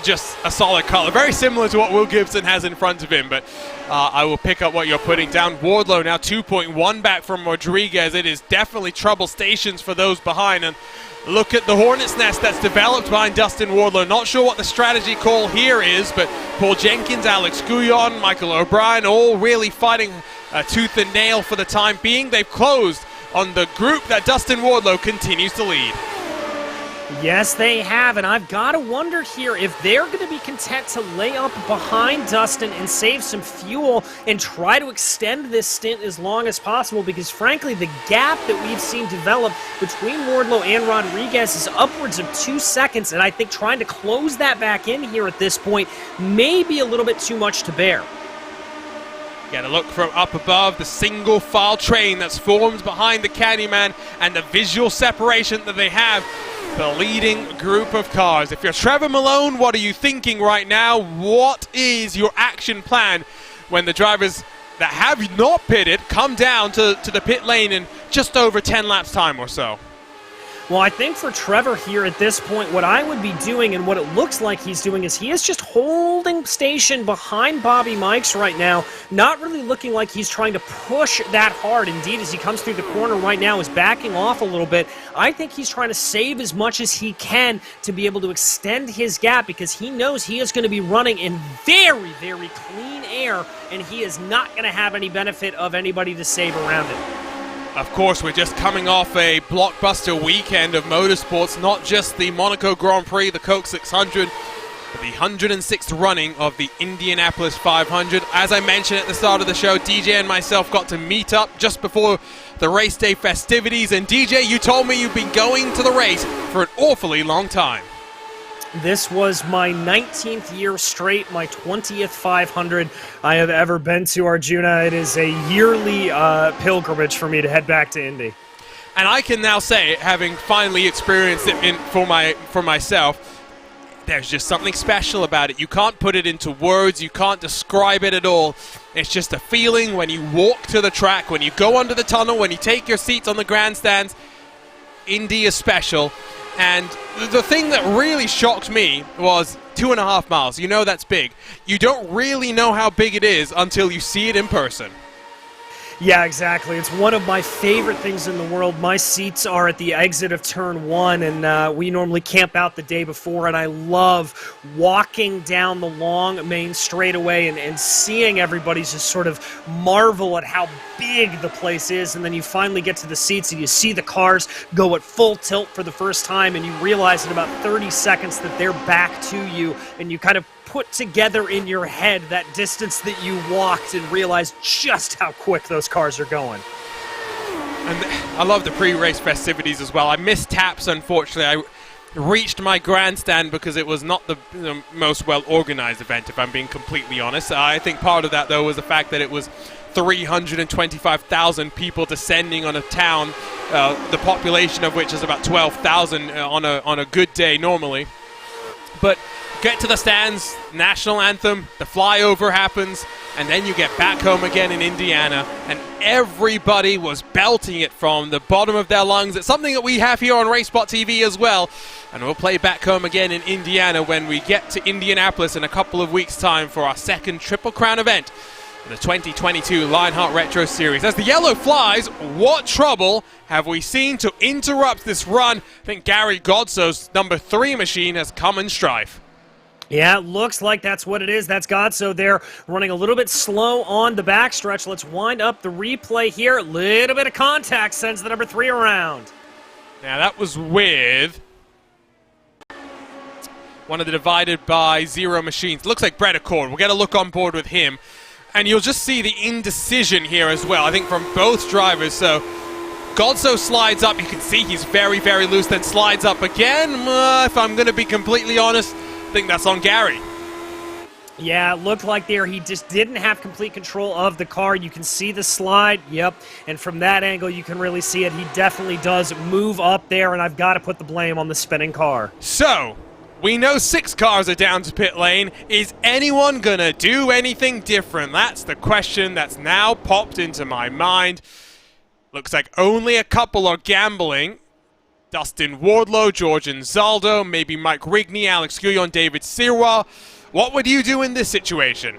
just a solid color. Very similar to what Will Gibson has in front of him, but I will pick up what you're putting down. Wardlow now 2.1 back from Rodriguez. It is definitely trouble stations for those behind. And look at the hornet's nest that's developed behind Dustin Wardlow. Not sure what the strategy call here is, but Paul Jenkins, Alex Guyon, Michael O'Brien, all really fighting tooth and nail for the time being. They've closed on the group that Dustin Wardlow continues to lead. Yes, they have, and I've got to wonder here if they're going to be content to lay up behind Dustin and save some fuel and try to extend this stint as long as possible, because frankly, the gap that we've seen develop between Wardlow and Rodriguez is upwards of 2 seconds, and I think trying to close that back in here at this point may be a little bit too much to bear. Get a look from up above, the single file train that's formed behind the Candyman and the visual separation that they have. The leading group of cars. If you're Trevor Malone, what are you thinking right now? What is your action plan when the drivers that have not pitted come down to the pit lane in just over 10 laps time or so? Well, I think for Trevor here at this point, what I would be doing and what it looks like he's doing is he is just holding station behind Bobby Mikes right now, not really looking like he's trying to push that hard. Indeed, as he comes through the corner right now, is backing off a little bit. I think he's trying to save as much as he can to be able to extend his gap, because he knows he is going to be running in very, very clean air, and he is not going to have any benefit of anybody to save around it. Of course, we're just coming off a blockbuster weekend of motorsports, not just the Monaco Grand Prix, the Coke 600, but the 106th running of the Indianapolis 500. As I mentioned at the start of the show, DJ and myself got to meet up just before the race day festivities, and DJ, you told me you've been going to the race for an awfully long time. This was my 19th year straight, my 20th 500 I have ever been to, Arjuna. It is a yearly pilgrimage for me to head back to Indy. And I can now say, having finally experienced it for myself, there's just something special about it. You can't put it into words, you can't describe it at all. It's just a feeling when you walk to the track, when you go under the tunnel, when you take your seats on the grandstands. Indy is special. And the thing that really shocked me was 2.5 miles. You know that's big. You don't really know how big it is until you see it in person. Yeah, exactly. It's one of my favorite things in the world. My seats are at the exit of turn 1, and we normally camp out the day before, and I love walking down the long main straightaway and seeing everybody just sort of marvel at how big the place is, and then you finally get to the seats and you see the cars go at full tilt for the first time, and you realize in about 30 seconds that they're back to you, and you kind of put together in your head that distance that you walked and realize just how quick those cars are going. And I love the pre-race festivities as well. I missed taps, unfortunately. I reached my grandstand because it was not the most well-organized event, if I'm being completely honest. I think part of that, though, was the fact that it was 325,000 people descending on a town, the population of which is about 12,000 on a good day normally. But get to the stands, national anthem, the flyover happens, and then you get back home again in Indiana, and everybody was belting it from the bottom of their lungs. It's something that we have here on RaceSpottv as well, and we'll play back home again in Indiana when we get to Indianapolis in a couple of weeks' time for our second Triple Crown event, the 2022 Lionheart Retro Series. As the yellow flies, what trouble have we seen to interrupt this run? I think Gary Godso's number 3 machine has come in strife. Yeah, it looks like that's what it is. That's Godso there, running a little bit slow on the backstretch. Let's wind up the replay here. A little bit of contact sends the number 3 around. Now that was with one of the divided by 0 machines. Looks like Brett Accord. We'll get a look on board with him. And you'll just see the indecision here as well, I think, from both drivers. So Godso slides up. You can see he's very, very loose, then slides up again. If I'm going to be completely honest, I think that's on Gary. Yeah, it looked like there he just didn't have complete control of the car. You can see the slide, yep, and from that angle you can really see it. He definitely does move up there, and I've got to put the blame on the spinning car. So, we know 6 cars are down to pit lane. Is anyone going to do anything different? That's the question that's now popped into my mind. Looks like only a couple are gambling. Dustin Wardlow, George Anzaldo, maybe Mike Rigney, Alex Guyon, David Sirwa. What would you do in this situation?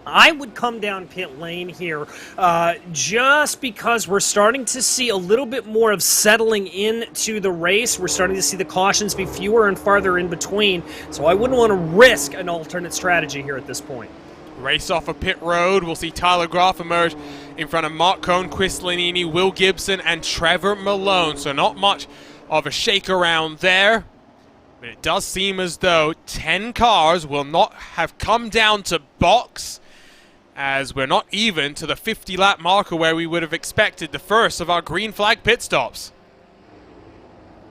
I would come down pit lane here just because we're starting to see a little bit more of settling into the race. We're starting to see the cautions be fewer and farther in between, so I wouldn't want to risk an alternate strategy here at this point. Race off of pit road. We'll see Tyler Groff emerge in front of Mark Cohn, Chris Lanini, Will Gibson, and Trevor Malone. So not much of a shake around there. But it does seem as though 10 cars will not have come down to box, as we're not even to the 50-lap marker where we would have expected the first of our green flag pit stops.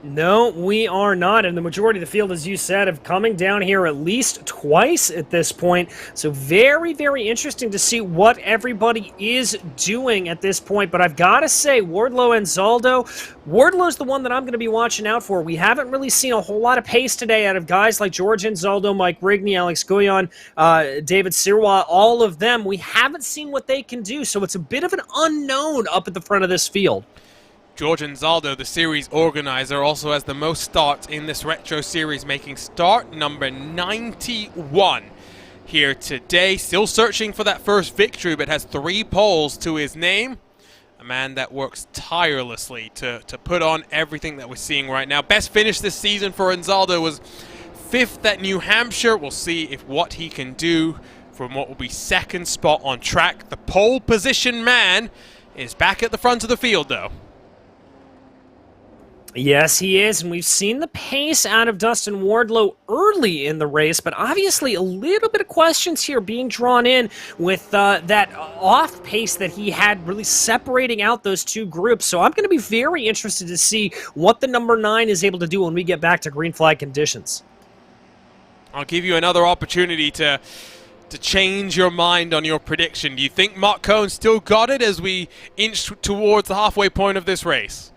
No, we are not, and the majority of the field, as you said, have coming down here at least twice at this point. So very, very interesting to see what everybody is doing at this point. But I've got to say, Wardlow and Zaldo, Wardlow's the one that I'm going to be watching out for. We haven't really seen a whole lot of pace today out of guys like George Anzaldo, Mike Rigney, Alex Guyon, David Sirwa, all of them. We haven't seen what they can do, so it's a bit of an unknown up at the front of this field. George Anzaldo, the series organizer, also has the most starts in this retro series, making start number 91 here today. Still searching for that first victory, but has 3 poles to his name. A man that works tirelessly to put on everything that we're seeing right now. Best finish this season for Anzaldo was 5th at New Hampshire. We'll see if what he can do from what will be 2nd spot on track. The pole position man is back at the front of the field, though. Yes, he is, and we've seen the pace out of Dustin Wardlow early in the race, but obviously a little bit of questions here being drawn in with that off pace that he had, really separating out those 2 groups. So I'm going to be very interested to see what the number 9 is able to do when we get back to green flag conditions. I'll give you another opportunity to change your mind on your prediction. Do you think Mark Cohn still got it as we inch towards the halfway point of this race?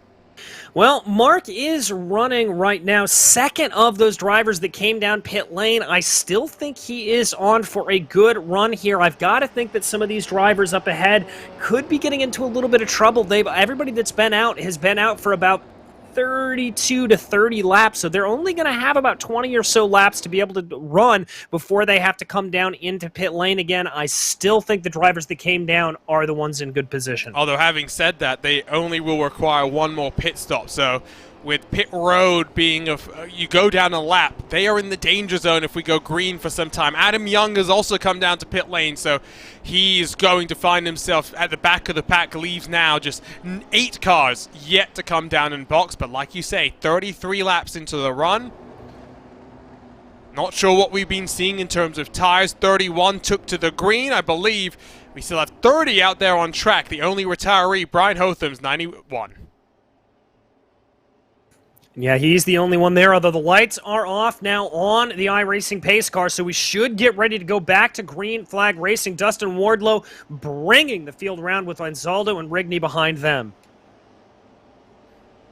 Well, Mark is running right now, second of those drivers that came down pit lane. I still think he is on for a good run here. I've got to think that some of these drivers up ahead could be getting into a little bit of trouble. Everybody that's been out has been out for about 32 to 30 laps, so they're only going to have about 20 or so laps to be able to run before they have to come down into pit lane again. I still think the drivers that came down are the ones in good position. Although having said that, they only will require one more pit stop, so with pit road being you go down a lap, they are in the danger zone if we go green for some time. Adam Young has also come down to pit lane, so he's going to find himself at the back of the pack. Leaves now just 8 cars yet to come down and box, but like you say, 33 laps into the run. Not sure what we've been seeing in terms of tires. 31 took to the green, I believe. We still have 30 out there on track. The only retiree, Brian Hotham's 91. Yeah, he's the only one there, although the lights are off now on the iRacing pace car, so we should get ready to go back to green flag racing. Dustin Wardlow bringing the field around with Anzaldo and Rigney behind them.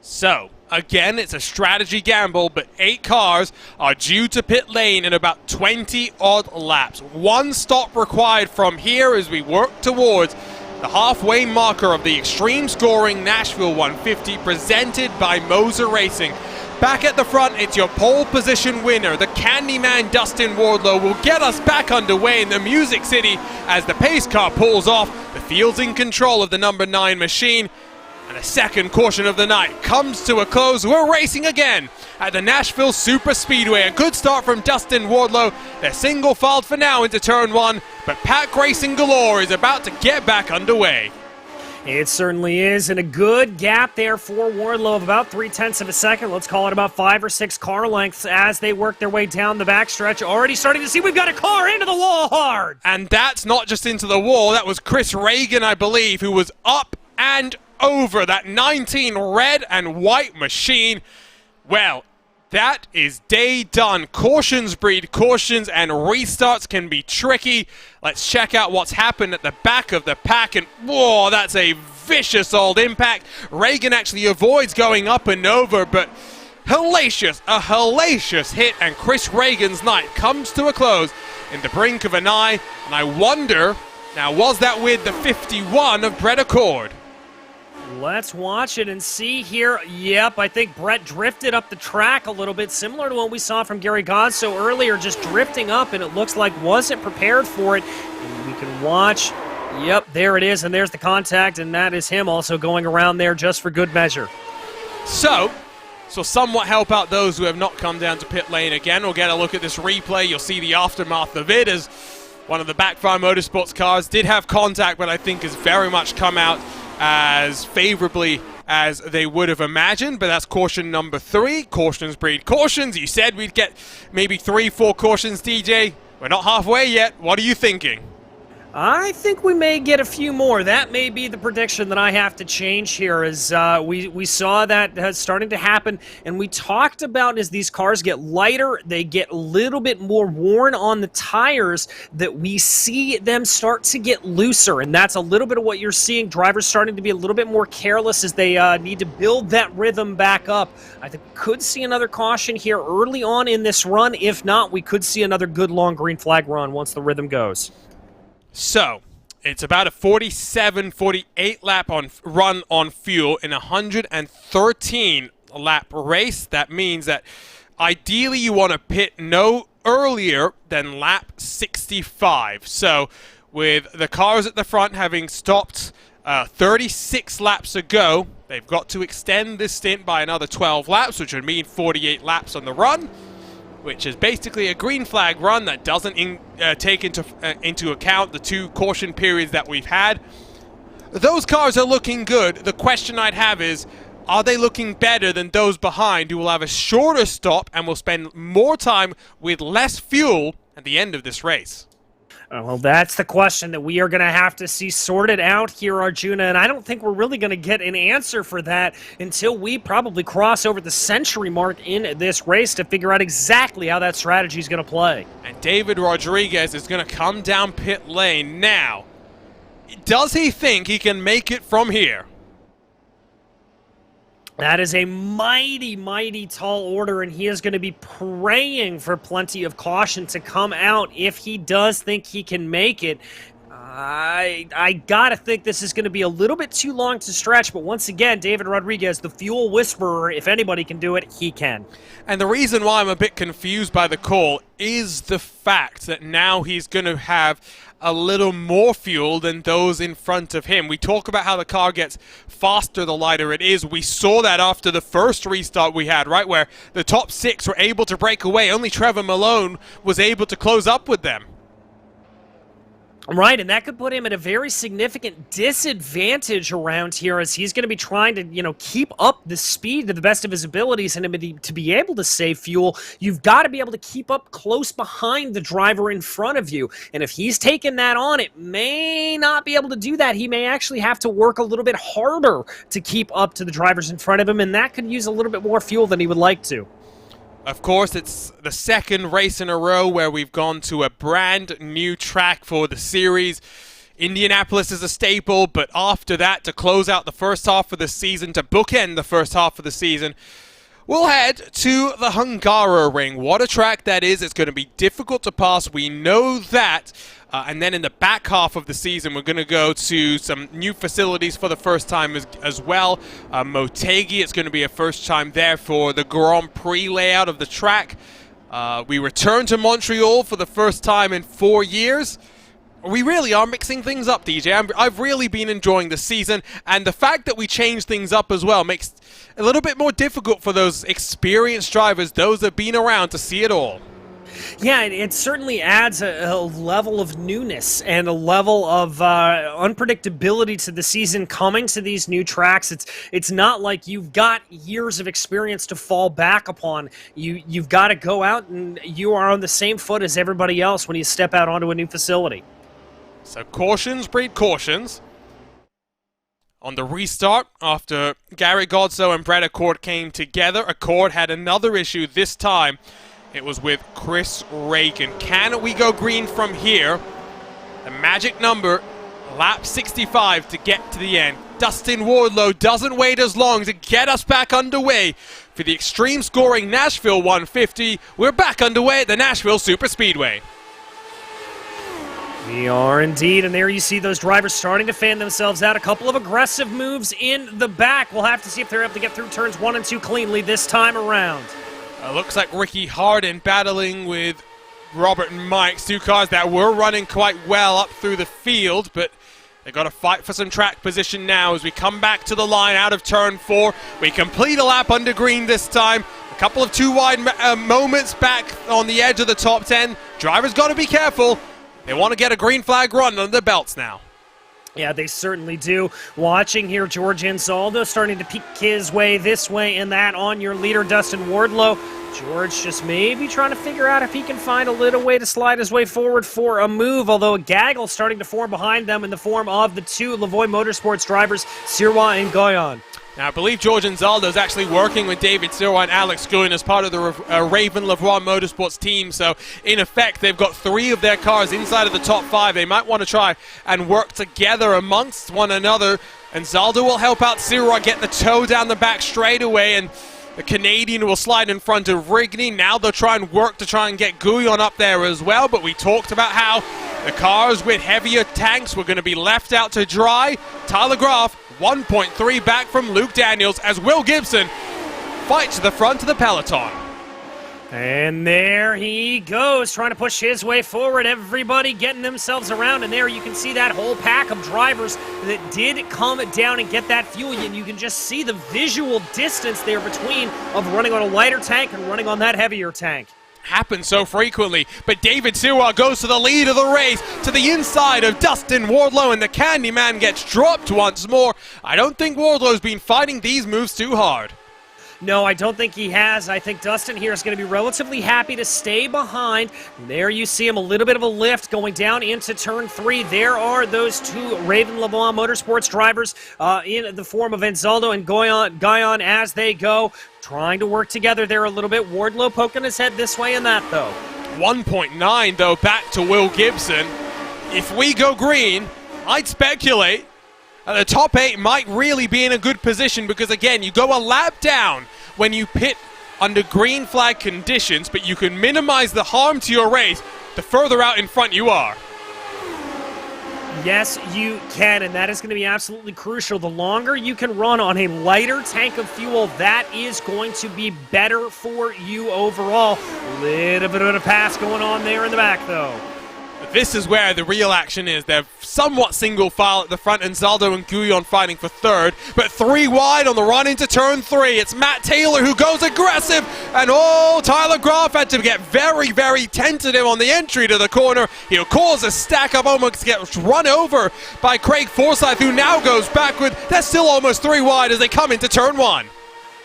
So, again, it's a strategy gamble, but 8 cars are due to pit lane in about 20-odd laps. 1 stop required from here as we work towards the halfway marker of the Xtreme Scoring Nashville 150 presented by MOZA Racing. Back at the front, it's your pole position winner. The Candyman Dustin Wardlow will get us back underway in the Music City as the pace car pulls off. The field's in control of the number 9 machine. And the second caution of the night comes to a close. We're racing again at the Nashville SuperSpeedway. A good start from Dustin Wardlow. They're single filed for now into turn 1, but pack racing galore is about to get back underway. It certainly is, and a good gap there for Wardlow of about 0.3 of a second. Let's call it about 5 or 6 car lengths as they work their way down the backstretch. Already starting to see we've got a car into the wall hard. And that's not just into the wall. That was Chris Reagan, I believe, who was up and over that 19 red and white machine. Well, that is day done. Cautions breed cautions, and restarts can be tricky. Let's check out what's happened at the back of the pack, and whoa, that's a vicious old impact. Reagan actually avoids going up and over, but a hellacious hit, and Chris Reagan's night comes to a close in the brink of an eye. And I wonder, now was that with the 51 of Brett Accord? Let's watch it and see here. Yep, I think Brett drifted up the track a little bit, similar to what we saw from Gary Godso earlier, just drifting up, and it looks like wasn't prepared for it. And we can watch. Yep, there it is, and there's the contact, and that is him also going around there just for good measure. So somewhat help out those who have not come down to pit lane again. We'll get a look at this replay. You'll see the aftermath of it as one of the Backfire Motorsports cars did have contact, but I think has very much come out as favorably as they would have imagined. But that's caution number 3. Cautions breed cautions. You said we'd get maybe 3-4 cautions, DJ. We're not halfway yet. What are you thinking? I think we may get a few more. That may be the prediction that I have to change here, as we saw that starting to happen, and we talked about as these cars get lighter, they get a little bit more worn on the tires, that we see them start to get looser, and that's a little bit of what you're seeing. Drivers starting to be a little bit more careless as they need to build that rhythm back up. I think we could see another caution here early on in this run. If not, we could see another good long green flag run once the rhythm goes. So, it's about a 47, 48 lap run on fuel in a 113 lap race. That means that ideally you want to pit no earlier than lap 65. So, with the cars at the front having stopped 36 laps ago, they've got to extend this stint by another 12 laps, which would mean 48 laps on the run, which is basically a green flag run that doesn't take into account the 2 caution periods that we've had. Those cars are looking good. The question I'd have is, are they looking better than those behind who will have a shorter stop and will spend more time with less fuel at the end of this race? Well, that's the question that we are going to have to see sorted out here, Arjuna, and I don't think we're really going to get an answer for that until we probably cross over the century mark in this race to figure out exactly how that strategy is going to play. And David Rodriguez is going to come down pit lane now. Does he think he can make it from here? That is a mighty, mighty tall order, and he is going to be praying for plenty of caution to come out if he does think he can make it. I gotta think this is going to be a little bit too long to stretch, but once again, David Rodriguez, the fuel whisperer, if anybody can do it, he can. And the reason why I'm a bit confused by the call is the fact that now he's going to have a little more fuel than those in front of him. We talk about how the car gets faster the lighter it is. We saw that after the first restart we had, right, where the top 6 were able to break away. Only Trevor Malone was able to close up with them. Right, and that could put him at a very significant disadvantage around here as he's going to be trying to, keep up the speed to the best of his abilities, and to be able to save fuel, you've got to be able to keep up close behind the driver in front of you. And if he's taking that on, it may not be able to do that. He may actually have to work a little bit harder to keep up to the drivers in front of him, and that could use a little bit more fuel than he would like to. Of course, it's the second race in a row where we've gone to a brand new track for the series. Indianapolis is a staple, but after that, to close out the first half of the season, to bookend the first half of the season, we'll head to the Hungaroring. What a track that is. It's going to be difficult to pass. We know that. And then in the back half of the season, we're going to go to some new facilities for the first time as well. Motegi, it's going to be a first time there for the Grand Prix layout of the track. We return to Montreal for the first time in 4 years. We really are mixing things up, DJ. I've really been enjoying the season, and the fact that we change things up as well makes it a little bit more difficult for those experienced drivers, those that have been around, to see it all. Yeah, it certainly adds a level of newness and a level of unpredictability to the season coming to these new tracks. It's not like you've got years of experience to fall back upon. You've got to go out and you are on the same foot as everybody else when you step out onto a new facility. So cautions breed cautions. On the restart, after Garrett Godso and Brett Accord came together, Accord had another issue this time. It was with Chris Reagan. Can we go green from here? The magic number, lap 65 to get to the end. Dustin Wardlow doesn't wait as long to get us back underway. For the Xtreme scoring Nashville 150, we're back underway at the Nashville SuperSpeedway. We are indeed, and there you see those drivers starting to fan themselves out. A couple of aggressive moves in the back. We'll have to see if they're able to get through turns 1 and 2 cleanly this time around. Looks like Ricky Harden battling with Robert and Mike's two cars that were running quite well up through the field, but they've got to fight for some track position now as we come back to the line out of turn 4. We complete a lap under green this time. A couple of too wide moments back on the edge of the top 10. Drivers got to be careful. They want to get a green flag run under their belts now. Yeah, they certainly do. Watching here, George Ansaldo starting to peek his way this way and that on your leader, Dustin Wardlow. George just maybe trying to figure out if he can find a little way to slide his way forward for a move, although a gaggle starting to form behind them in the form of the two Lavoie Motorsports drivers, Sirois and Goyon. Now, I believe George Ansaldo is actually working with David Sirois and Alex Goyen as part of the Raven Lavoie Motorsports team. So, in effect, they've got 3 of their cars inside of the top 5. They might want to try and work together amongst one another. Ansaldo will help out Sirois get the toe down the back straightaway, and the Canadian will slide in front of Rigney. Now they'll try and work to try and get Guyon up there as well. But we talked about how the cars with heavier tanks were going to be left out to dry. Tyler Graf, 1.3 back from Luke Daniels as Will Gibson fights to the front of the peloton. And there he goes, trying to push his way forward. Everybody getting themselves around, and there you can see that whole pack of drivers that did come down and get that fuel, and you can just see the visual distance there between of running on a lighter tank and running on that heavier tank. Happens so frequently, but David Sirois goes to the lead of the race, to the inside of Dustin Wardlow, and the Candyman gets dropped once more. I don't think Wardlow's been fighting these moves too hard. No, I don't think he has. I think Dustin here is going to be relatively happy to stay behind. There you see him, a little bit of a lift going down into turn 3. There are those two Raven Lavoie Motorsports drivers in the form of Ansaldo and Goyon as they go, trying to work together there a little bit. Wardlow poking his head this way and that, though. 1.9, though, back to Will Gibson. If we go green, I'd speculate The top 8 might really be in a good position because, again, you go a lap down when you pit under green flag conditions, but you can minimize the harm to your race the further out in front you are. Yes, you can, and that is going to be absolutely crucial. The longer you can run on a lighter tank of fuel, that is going to be better for you overall. Little bit of a pass going on there in the back, though. This is where the real action is. They're somewhat single file at the front, and Zaldo and Guyon fighting for third, but 3 wide on the run into turn 3. It's Matt Taylor who goes aggressive, and Tyler Graf had to get very, very tentative on the entry to the corner. He'll cause a stack up, almost gets run over by Craig Forsyth, who now goes backward. They're still almost 3 wide as they come into turn 1.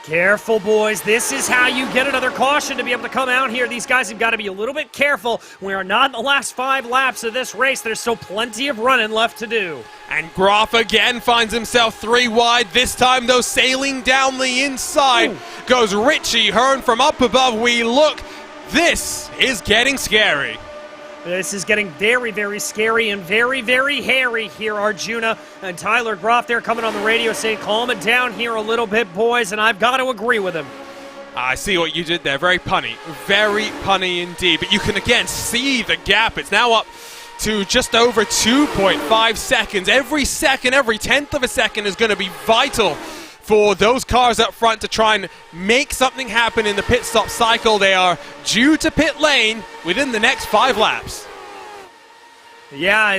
Careful, boys. This is how you get another caution to be able to come out here. These guys have got to be a little bit careful. We are not in the last 5 laps of this race. There's still plenty of running left to do. And Graf again finds himself 3 wide. This time, though, sailing down the inside goes Richie Hearn from up above. We look. This is getting scary. This is getting very, very scary and very, very hairy here, Arjuna. And Tyler Groff there coming on the radio saying, calm it down here a little bit, boys, and I've got to agree with him. I see what you did there. Very punny indeed. But you can again see the gap. It's now up to just over 2.5 seconds. Every second, every tenth of a second is going to be vital for those cars up front to try and make something happen in the pit stop cycle. They are due to pit lane within the next 5 laps. Yeah,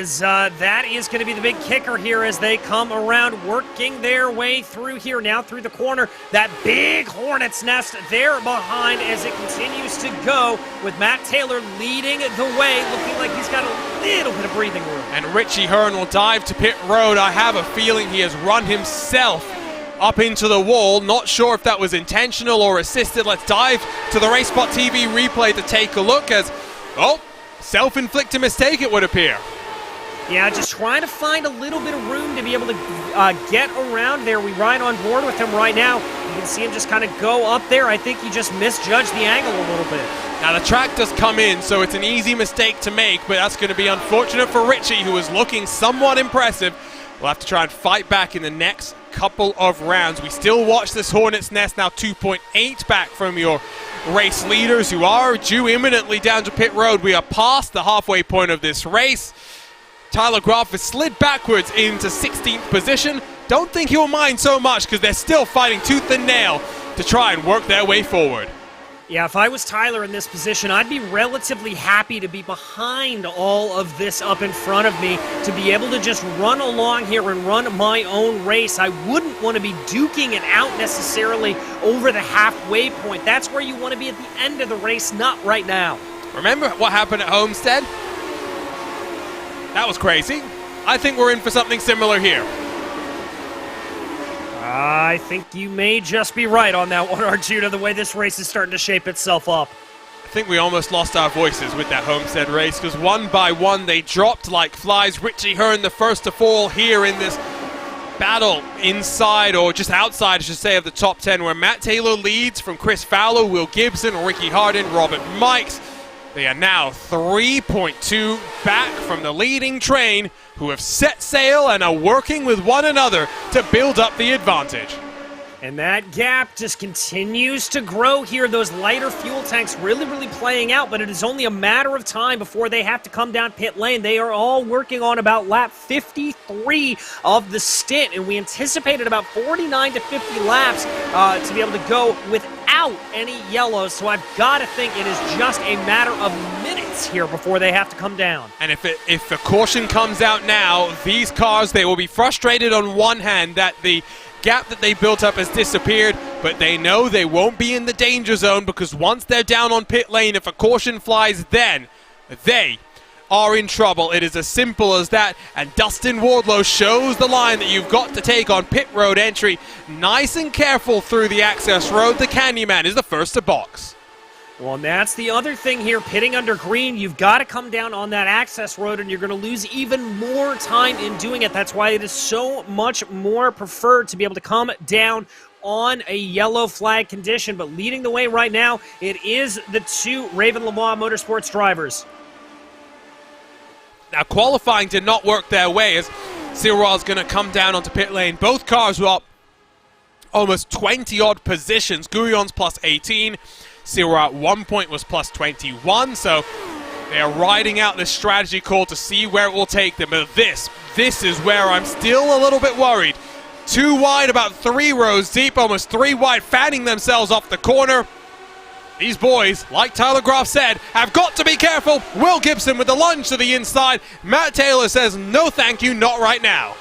that is going to be the big kicker here as they come around, working their way through here, now through the corner. That big hornet's nest there behind as it continues to go, with Matt Taylor leading the way, looking like he's got a little bit of breathing room. And Richie Hearn will dive to pit road. I have a feeling he has run himself up into the wall. Not sure if that was intentional or assisted. Let's dive to the racespottv replay to take a look as, self-inflicted mistake it would appear. Yeah, just trying to find a little bit of room to be able to get around there. We ride on board with him right now. You can see him just kind of go up there. I think he just misjudged the angle a little bit. Now the track does come in, so it's an easy mistake to make, but that's going to be unfortunate for Richie, who is looking somewhat impressive. We'll have to try and fight back in the next couple of rounds. We still watch this hornet's nest, now 2.8 back from your race leaders, who are due imminently down to pit road. We are past the halfway point of this race. Tyler Graf has slid backwards into 16th position. Don't think he'll mind so much because they're still fighting tooth and nail to try and work their way forward. Yeah, if I was Tyler in this position, I'd be relatively happy to be behind all of this up in front of me, to be able to just run along here and run my own race. I wouldn't want to be duking it out necessarily over the halfway point. That's where you want to be at the end of the race, not right now. Remember what happened at Homestead? That was crazy. I think we're in for something similar here. I think you may just be right on that one, Arjuna, the way this race is starting to shape itself up. I think we almost lost our voices with that Homestead race, because one by one they dropped like flies. Richie Hearn the first to fall here in this battle inside, or just outside I should say, of the top 10, where Matt Taylor leads from Chris Fowler, Will Gibson, Ricky Hardin, Robert Mikes. They are now 3.2 back from the leading train, who have set sail and are working with one another to build up the advantage. And that gap just continues to grow here. Those lighter fuel tanks really playing out, but it is only a matter of time before they have to come down pit lane. They are all working on about lap 53 of the stint, and we anticipated about 49 to 50 laps to be able to go without any yellows. So I've got to think it is just a matter of minutes here before they have to come down. And if a caution comes out now, these cars, they will be frustrated on one hand that the gap that they built up has disappeared, but they know they won't be in the danger zone, because once they're down on pit lane, if a caution flies, then they are in trouble. It is as simple as that, and Dustin Wardlow shows the line that you've got to take on pit road entry. Nice and careful through the access road. The Candyman is the first to box. Well, and that's the other thing here, pitting under green. You've got to come down on that access road, and you're going to lose even more time in doing it. That's why it is so much more preferred to be able to come down on a yellow flag condition. But leading the way right now, it is the 2 Raven Lavoie Motorsports drivers. Now, qualifying did not work their way as Silral's going to come down onto pit lane. Both cars were up almost 20-odd positions. Guyon's plus 18. Silral at one point was plus 21. So they are riding out this strategy call to see where it will take them. But this is where I'm still a little bit worried. 2 wide, about 3 rows deep, almost 3 wide, fanning themselves off the corner. These boys, like Tyler Groff said, have got to be careful. Will Gibson with the lunge to the inside. Matt Taylor says, no thank you, not right now.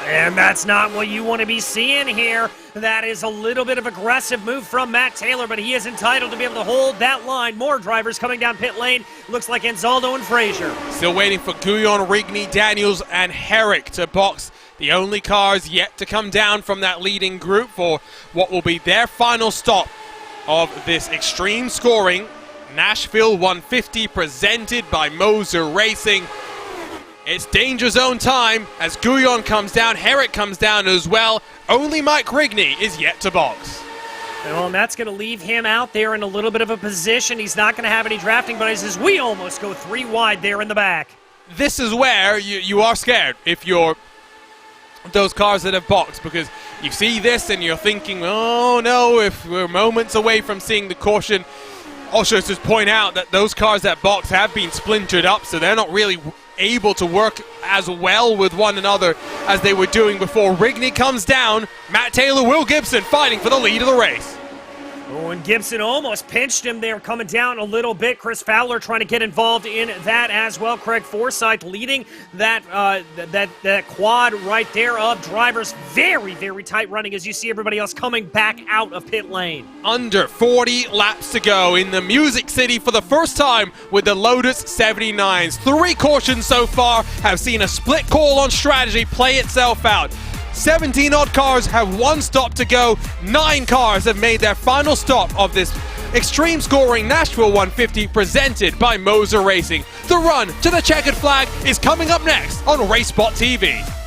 And that's not what you want to be seeing here. That is a little bit of aggressive move from Matt Taylor, but he is entitled to be able to hold that line. More drivers coming down pit lane. Looks like Anzaldo and Frazier. Still waiting for Guyon, Rigney, Daniels, and Herrick to box. The only cars yet to come down from that leading group for what will be their final stop of this extreme scoring Nashville 150 presented by MOZA Racing. It's danger zone time as Guyon comes down, Herrick comes down as well. Only Mike Rigney is yet to box. Well, and that's going to leave him out there in a little bit of a position. He's not going to have any drafting, but as we almost go 3 wide there in the back. This is where you are scared if you're those cars that have boxed, because you see this and you're thinking, oh no, if we're moments away from seeing the caution. Also, just point out that those cars that box have been splintered up, so they're not really able to work as well with one another as they were doing before. Rigney comes down. Matt Taylor, Will Gibson fighting for the lead of the race. Oh, and Gibson almost pinched him there, coming down a little bit. Chris Fowler trying to get involved in that as well. Craig Forsyth leading that quad right there of drivers. Very, very tight running as you see everybody else coming back out of pit lane. Under 40 laps to go in the Music City for the first time with the Lotus 79s. 3 cautions so far have seen a split call on strategy play itself out. 17 odd cars have 1 stop to go. 9 cars have made their final stop of this extreme scoring Nashville 150 presented by MOZA Racing. The run to the checkered flag is coming up next on RaceSpottv.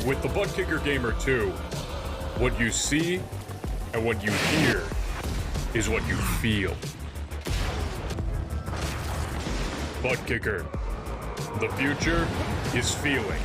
With the Buttkicker Gamer 2, what you see and what you hear is what you feel. Buttkicker, the future is feeling.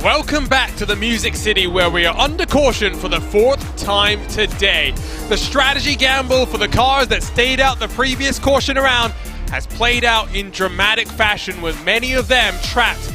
Welcome back to the Music City, where we are under caution for the 4th time today. The strategy gamble for the cars that stayed out the previous caution round has played out in dramatic fashion, with many of them trapped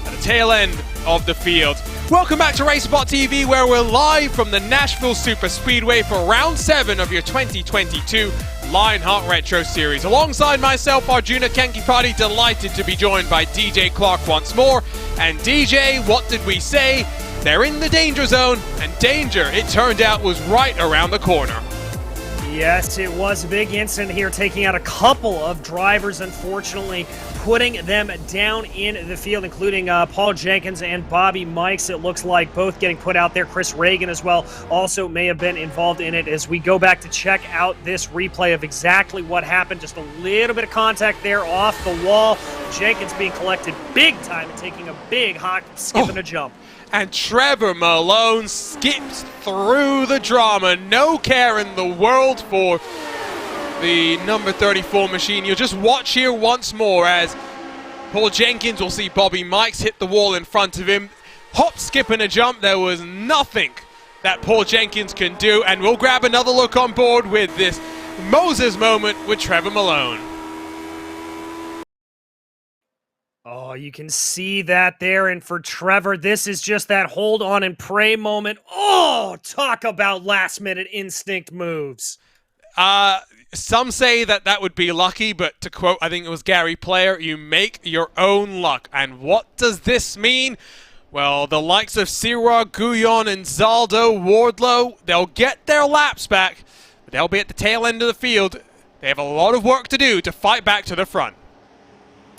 at the tail end of the field. Welcome back to RaceSpottv, where we're live from the Nashville SuperSpeedway for round 7 of your 2022 Lionheart Retro Series. Alongside myself, Arjuna Kenkipati, delighted to be joined by DJ Clark once more. And DJ, what did we say? They're in the danger zone, and danger, it turned out, was right around the corner. Yes, it was a big incident here, taking out a couple of drivers, unfortunately, putting them down in the field, including Paul Jenkins and Bobby Mikes. It looks like both getting put out there. Chris Reagan as well also may have been involved in it. As we go back to check out this replay of exactly what happened, just a little bit of contact there off the wall. Jenkins being collected big time and taking a big hop, skip and a jump. And Trevor Malone skips through the drama. No care in the world for the number 34 machine. You'll just watch here once more as Paul Jenkins will see Bobby Mikes hit the wall in front of him. Hop, skip, and a jump. There was nothing that Paul Jenkins can do. And we'll grab another look on board with this Moses moment with Trevor Malone. Oh, you can see that there, and for Trevor, this is just that hold on and pray moment. Oh, talk about last-minute instinct moves. Some say that that would be lucky, but to quote, I think it was Gary Player, you make your own luck. And what does this mean? Well, the likes of Siraj, Guyon, and Zaldo, Wardlow, they'll get their laps back, but they'll be at the tail end of the field. They have a lot of work to do to fight back to the front.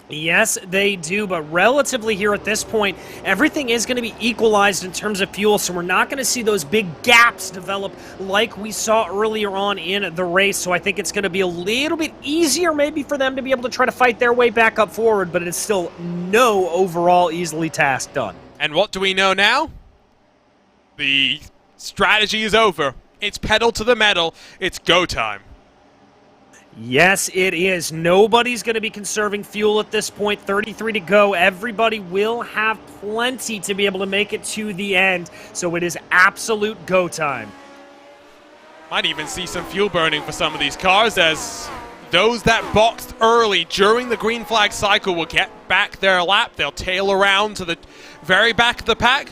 Yes, they do, but relatively here at this point, everything is going to be equalized in terms of fuel, so we're not going to see those big gaps develop like we saw earlier on in the race. So I think it's going to be a little bit easier maybe for them to be able to try to fight their way back up forward, but it's still no overall easily task done. And what do we know now? The strategy is over. It's pedal to the metal. It's go time. Yes, it is. Nobody's going to be conserving fuel at this point. 33 to go. Everybody will have plenty to be able to make it to the end. So it is absolute go time. Might even see some fuel burning for some of these cars, as those that boxed early during the green flag cycle will get back their lap. They'll tail around to the very back of the pack.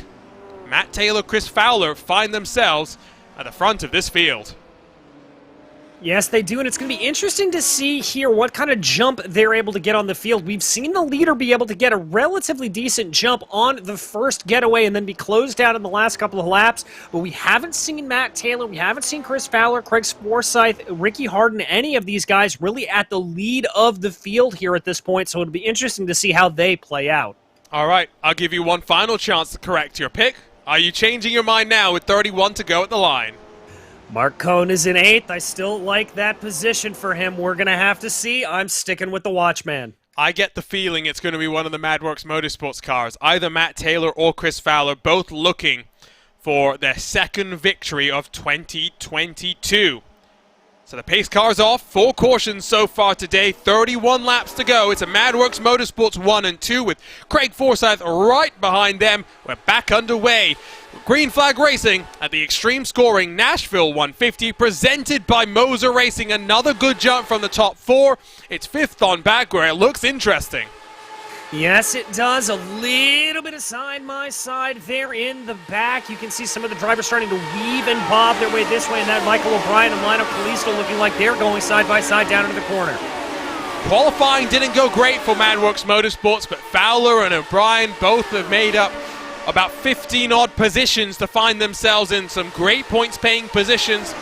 Matt Taylor, Chris Fowler find themselves at the front of this field. Yes, they do, and it's going to be interesting to see here what kind of jump they're able to get on the field. We've seen the leader be able to get a relatively decent jump on the first getaway and then be closed out in the last couple of laps, but we haven't seen Matt Taylor, we haven't seen Chris Fowler, Craig Forsyth, Ricky Harden, any of these guys really at the lead of the field here at this point, so it'll be interesting to see how they play out. All right, I'll give you one final chance to correct your pick. Are you changing your mind now with 31 to go at the line? Mark Cohn is in 8th. I still like that position for him. We're going to have to see. I'm sticking with the Watchman. I get the feeling it's going to be one of the MadWorks Motorsports cars. Either Matt Taylor or Chris Fowler, both looking for their second victory of 2022. So the pace car's off. 4 cautions so far today. 31 laps to go. It's a MadWorks Motorsports 1 and 2 with Craig Forsyth right behind them. We're back underway. Green flag racing at the Xtreme Scoring Nashville 150, presented by MOZA Racing. Another good jump from the top 4. It's 5th on back, where it looks interesting. Yes, it does. A little bit of side-by-side there in the back. You can see some of the drivers starting to weave and bob their way this way, and that Michael O'Brien and Lionel Kalisto looking like they're going side-by-side down into the corner. Qualifying didn't go great for MadWorks Motorsports, but Fowler and O'Brien both have made up about 15-odd positions to find themselves in some great points-paying positions.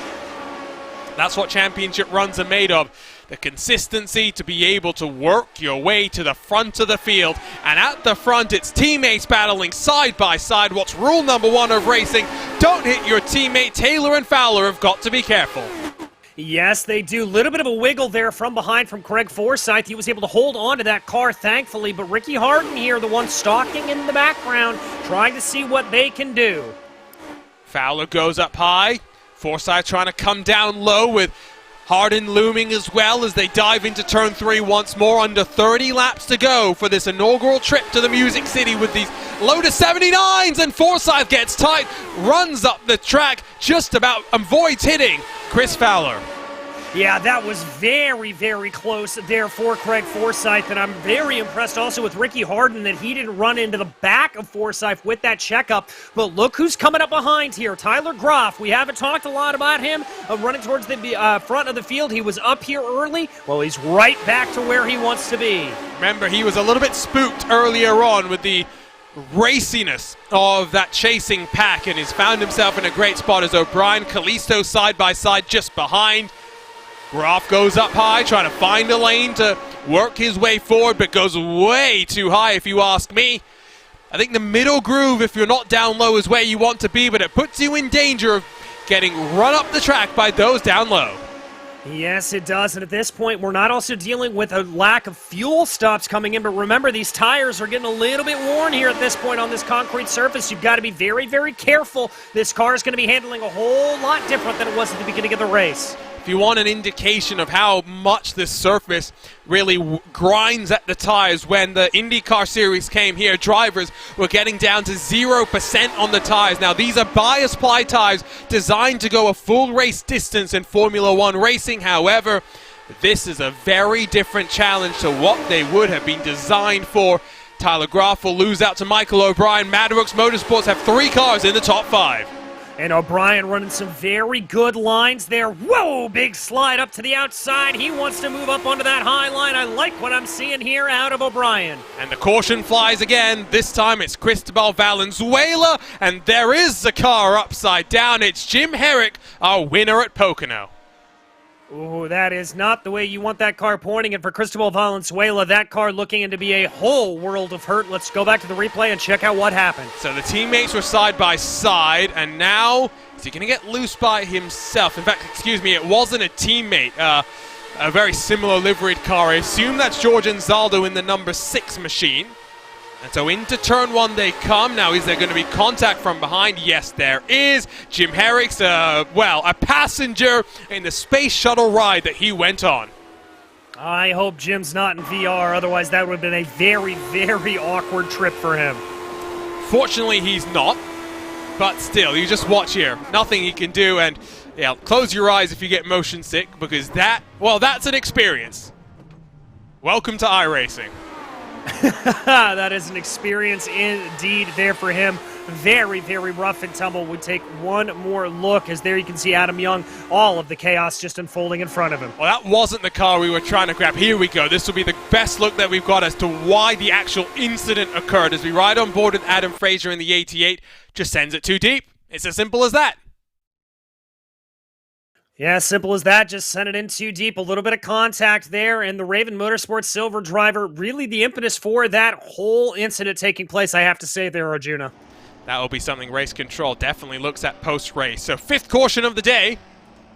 That's what championship runs are made of. The consistency to be able to work your way to the front of the field. And at the front, it's teammates battling side by side. What's rule number 1 of racing? Don't hit your teammate. Taylor and Fowler have got to be careful. Yes, they do. Little bit of a wiggle there from behind from Craig Forsyth. He was able to hold on to that car, thankfully. But Ricky Harden here, the one stalking in the background, trying to see what they can do. Fowler goes up high. Forsyth trying to come down low with Harden looming as well as they dive into turn 3 once more. Under 30 laps to go for this inaugural trip to the Music City with these Lotus 79s, and Forsyth gets tight, runs up the track, just about avoids hitting Chris Fowler. Yeah, that was very, very close there for Craig Forsyth, and I'm very impressed also with Ricky Harden that he didn't run into the back of Forsyth with that checkup. But look who's coming up behind here, Tyler Groff. We haven't talked a lot about him running towards the front of the field. He was up here early. Well, he's right back to where he wants to be. Remember, he was a little bit spooked earlier on with the raciness of that chasing pack, and he's found himself in a great spot as O'Brien, Kalisto side by side just behind. Groff goes up high, trying to find a lane to work his way forward, but goes way too high if you ask me. I think the middle groove, if you're not down low, is where you want to be, but it puts you in danger of getting run up the track by those down low. Yes, it does, and at this point, we're not also dealing with a lack of fuel stops coming in, but remember, these tires are getting a little bit worn here at this point on this concrete surface. You've got to be very, very careful. This car is going to be handling a whole lot different than it was at the beginning of the race. If you want an indication of how much this surface really grinds at the tires, when the IndyCar Series came here, drivers were getting down to 0% on the tires. Now, these are bias ply tires designed to go a full race distance in Formula One racing. However, this is a very different challenge to what they would have been designed for. Tyler Groff will lose out to Michael O'Brien. Madworks Motorsports have 3 cars in the top 5. And O'Brien running some very good lines there. Whoa, big slide up to the outside. He wants to move up onto that high line. I like what I'm seeing here out of O'Brien. And the caution flies again. This time it's Cristobal Valenzuela, and there is the car upside down. It's Jim Herrick, our winner at Pocono. Ooh, that is not the way you want that car pointing. And for Cristobal Valenzuela, that car looking into be a whole world of hurt. Let's go back to the replay and check out what happened. So the teammates were side by side, and now is he going to get loose by himself? In fact, excuse me, it wasn't a teammate. A very similar liveried car. I assume that's George Anzaldo in the number 6 machine. And so into turn 1 they come. Now, is there going to be contact from behind? Yes, there is. Jim Herrick's, a passenger in the space shuttle ride that he went on. I hope Jim's not in VR, otherwise that would have been a very, very awkward trip for him. Fortunately, he's not. But still, you just watch here. Nothing he can do, and yeah, close your eyes if you get motion sick, because that's an experience. Welcome to iRacing. That is an experience indeed there for him. Very, very rough and tumble. We take one more look as there you can see Adam Young, all of the chaos just unfolding in front of him. Well, that wasn't the car we were trying to grab. Here we go. This will be the best look that we've got as to why the actual incident occurred. As we ride on board with Adam Fraser in the 88, just sends it too deep. It's as simple as that. Yeah, simple as that. Just sent it in too deep. A little bit of contact there, and the Raven Motorsports silver driver, really the impetus for that whole incident taking place, I have to say there, Arjuna. That will be something race control definitely looks at post-race. So 5th caution of the day.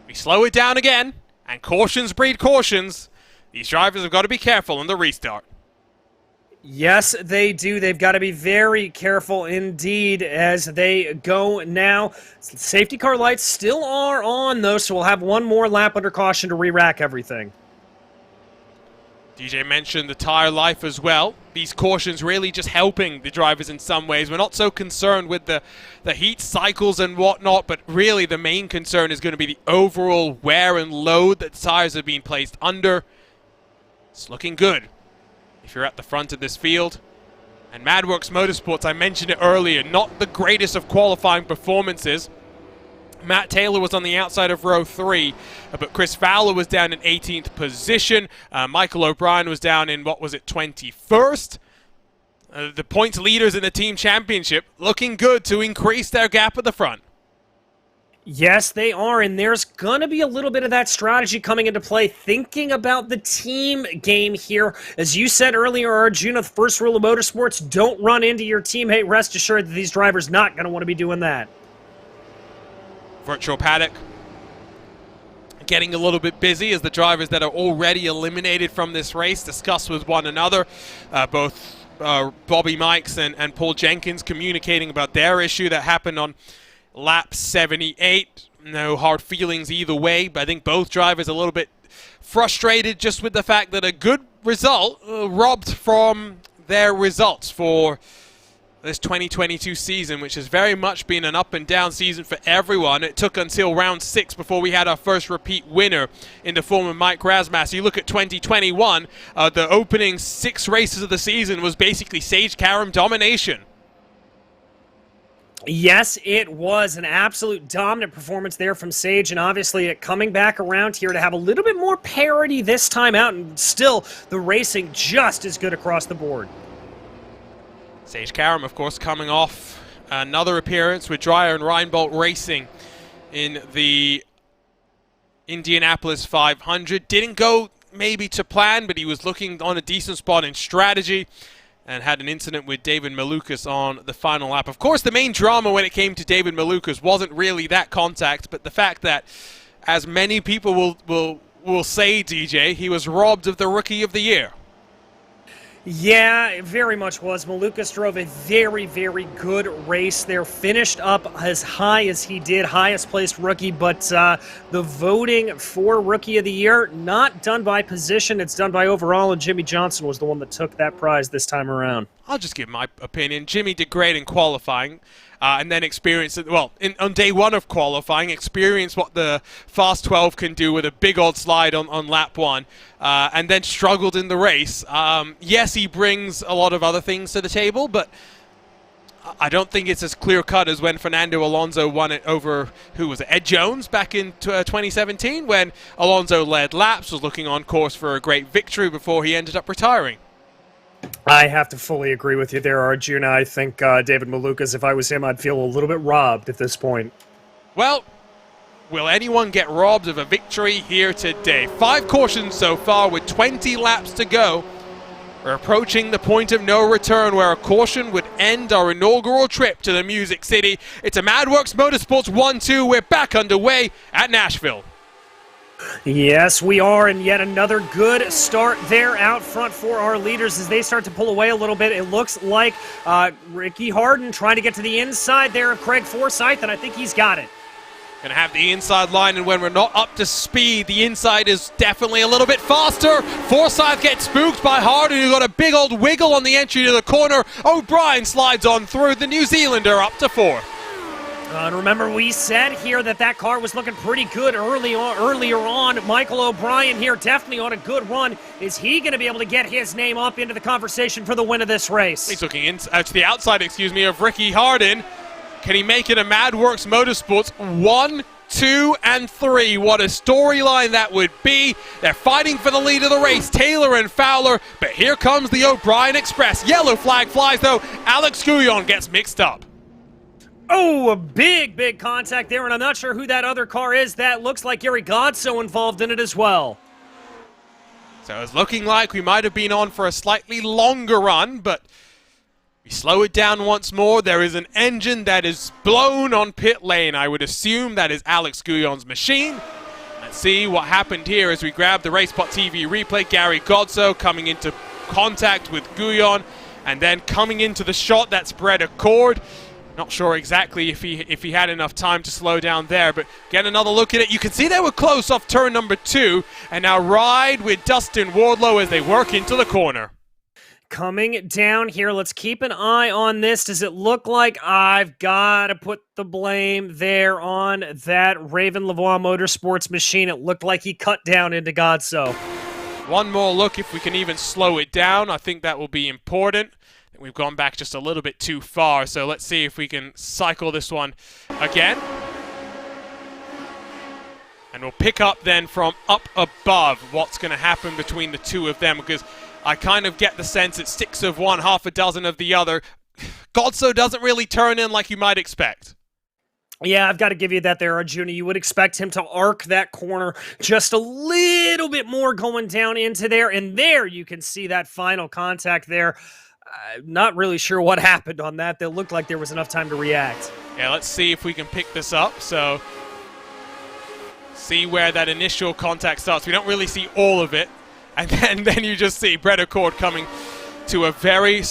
We slow it down again, and cautions breed cautions. These drivers have got to be careful in the restart. Yes, they do. They've got to be very careful indeed as they go now. Safety car lights still are on, though, so we'll have one more lap under caution to re-rack everything. DJ mentioned the tire life as well. These cautions really just helping the drivers in some ways. We're not so concerned with the heat cycles and whatnot, but really the main concern is going to be the overall wear and load that tires have been placed under. It's looking good if you're at the front of this field. And Madworks Motorsports, I mentioned it earlier, not the greatest of qualifying performances. Matt Taylor was on the outside of row 3, but Chris Fowler was down in 18th position. Michael O'Brien was down in, 21st? The points leaders in the team championship looking good to increase their gap at the front. Yes, they are, and there's going to be a little bit of that strategy coming into play, thinking about the team game here. As you said earlier, Arjuna, the first rule of motorsports, don't run into your teammate. Rest assured that these drivers not going to want to be doing that. Virtual paddock getting a little bit busy as the drivers that are already eliminated from this race discuss with one another. Both Bobby Mikes and Paul Jenkins communicating about their issue that happened on lap 78. No hard feelings either way, but I think both drivers a little bit frustrated just with the fact that a good result robbed from their results for this 2022 season, which has very much been an up and down season for everyone. It took until round 6 before we had our first repeat winner in the form of Mike Razmas. You look at 2021, the opening 6 races of the season was basically Sage Karam domination. Yes, it was an absolute dominant performance there from Sage, and obviously it coming back around here to have a little bit more parity this time out, and still the racing just as good across the board. Sage Karam, of course, coming off another appearance with Dreyer and Reinbold Racing in the Indianapolis 500. Didn't go maybe to plan, but he was looking on a decent spot in strategy and had an incident with David Malukas on the final lap. Of course, the main drama when it came to David Malukas wasn't really that contact, but the fact that, as many people will say, DJ, he was robbed of the Rookie of the Year. Yeah, it very much was. Malukas drove a very, very good race there. Finished up as high as he did, highest placed rookie, but the voting for Rookie of the Year, not done by position, it's done by overall, and Jimmy Johnson was the one that took that prize this time around. I'll just give my opinion. Jimmy did great in qualifying, and then experienced it, well, on day 1 of qualifying, experienced what the Fast 12 can do with a big old slide on lap 1, and then struggled in the race. Yes, he brings a lot of other things to the table, but I don't think it's as clear-cut as when Fernando Alonso won it over, who was it, Ed Jones back in 2017, when Alonso led laps, was looking on course for a great victory before he ended up retiring. I have to fully agree with you there, Arjuna. I think David Malukas, if I was him, I'd feel a little bit robbed at this point. Well, will anyone get robbed of a victory here today? 5 cautions so far with 20 laps to go. We're approaching the point of no return where a caution would end our inaugural trip to the Music City. It's a MadWorks Motorsports 1-2. We're back underway at Nashville. Yes, we are, and yet another good start there out front for our leaders as they start to pull away a little bit. It looks like Ricky Harden trying to get to the inside there of Craig Forsyth, and I think he's got it. Going to have the inside line, and when we're not up to speed, the inside is definitely a little bit faster. Forsyth gets spooked by Harden, who got a big old wiggle on the entry to the corner. O'Brien slides on through, the New Zealander up to 4th. And remember, we said here that car was looking pretty good earlier on. Michael O'Brien here definitely on a good run. Is he going to be able to get his name up into the conversation for the win of this race? He's looking to the outside, of Ricky Harden. Can he make it a MadWorks Motorsports 1, 2, and 3? What a storyline that would be. They're fighting for the lead of the race, Taylor and Fowler, but here comes the O'Brien Express. Yellow flag flies, though. Alex Gouillon gets mixed up. Oh, a big, big contact there, and I'm not sure who that other car is. That looks like Gary Godso involved in it as well. So it's looking like we might have been on for a slightly longer run, but we slow it down once more. There is an engine that is blown on pit lane. I would assume that is Alex Gouillon's machine. Let's see what happened here as we grab the RaceSpottv replay. Gary Godso coming into contact with Gouillon, and then coming into the shot, that's Brett Accord. Not sure exactly if he had enough time to slow down there, but get another look at it. You can see they were close off turn number 2, and now ride with Dustin Wardlow as they work into the corner. Coming down here, let's keep an eye on this. Does it look like I've got to put the blame there on that Raven Lavoie Motorsports machine? It looked like he cut down into Godso. One more look if we can even slow it down. I think that will be important. We've gone back just a little bit too far, so let's see if we can cycle this one again. And we'll pick up then from up above what's going to happen between the two of them, because I kind of get the sense it's 6 of one, half a dozen of the other. Godso doesn't really turn in like you might expect. Yeah, I've got to give you that there, Arjuna. You would expect him to arc that corner just a little bit more going down into there, and there you can see that final contact there. Not really sure what happened on that. It looked like there was enough time to react. Yeah, let's see if we can pick this up. So, see where that initial contact starts. We don't really see all of it. And then you just see Brett Accord coming to a very,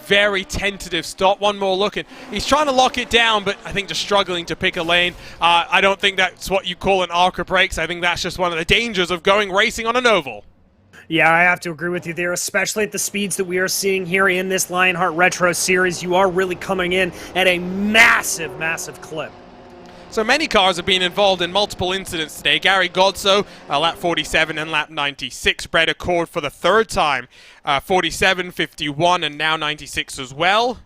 very tentative stop. One more look, and he's trying to lock it down, but I think just struggling to pick a lane. I don't think that's what you call an arc of brakes. I think that's just one of the dangers of going racing on an oval. Yeah, I have to agree with you there, especially at the speeds that we are seeing here in this Lionheart Retro Series. You are really coming in at a massive, massive clip. So many cars have been involved in multiple incidents today. Gary Godso, lap 47 and lap 96, Brett Accord for the third time, 47, 51, and now 96 as well.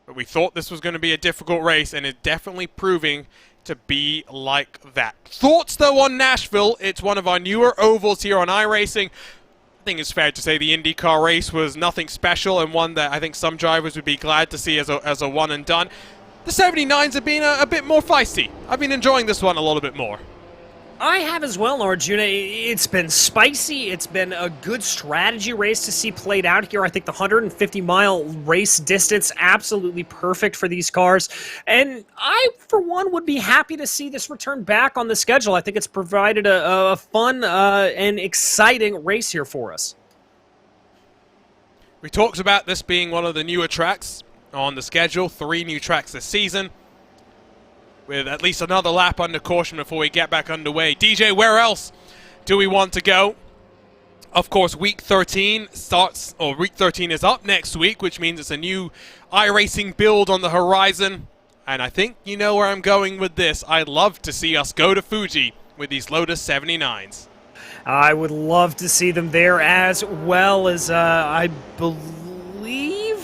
But we thought this was going to be a difficult race, and it's definitely proving to be like that. Thoughts, though, on Nashville? It's one of our newer ovals here on iRacing. I think it's fair to say the IndyCar race was nothing special, and one that I think some drivers would be glad to see as a one and done. The 79s have been a bit more feisty. I've been enjoying this one a little bit more. I have as well, Arjuna. It's been spicy. It's been a good strategy race to see played out here. I think the 150-mile race distance, absolutely perfect for these cars. And I, for one, would be happy to see this return back on the schedule. I think it's provided a fun and exciting race here for us. We talked about this being one of the newer tracks on the schedule. 3 new tracks this season, with at least another lap under caution before we get back underway. DJ, where else do we want to go? Of course, week 13 starts, or week 13 is up next week, which means it's a new iRacing build on the horizon. And I think you know where I'm going with this. I'd love to see us go to Fuji with these Lotus 79s. I would love to see them there, as well as I believe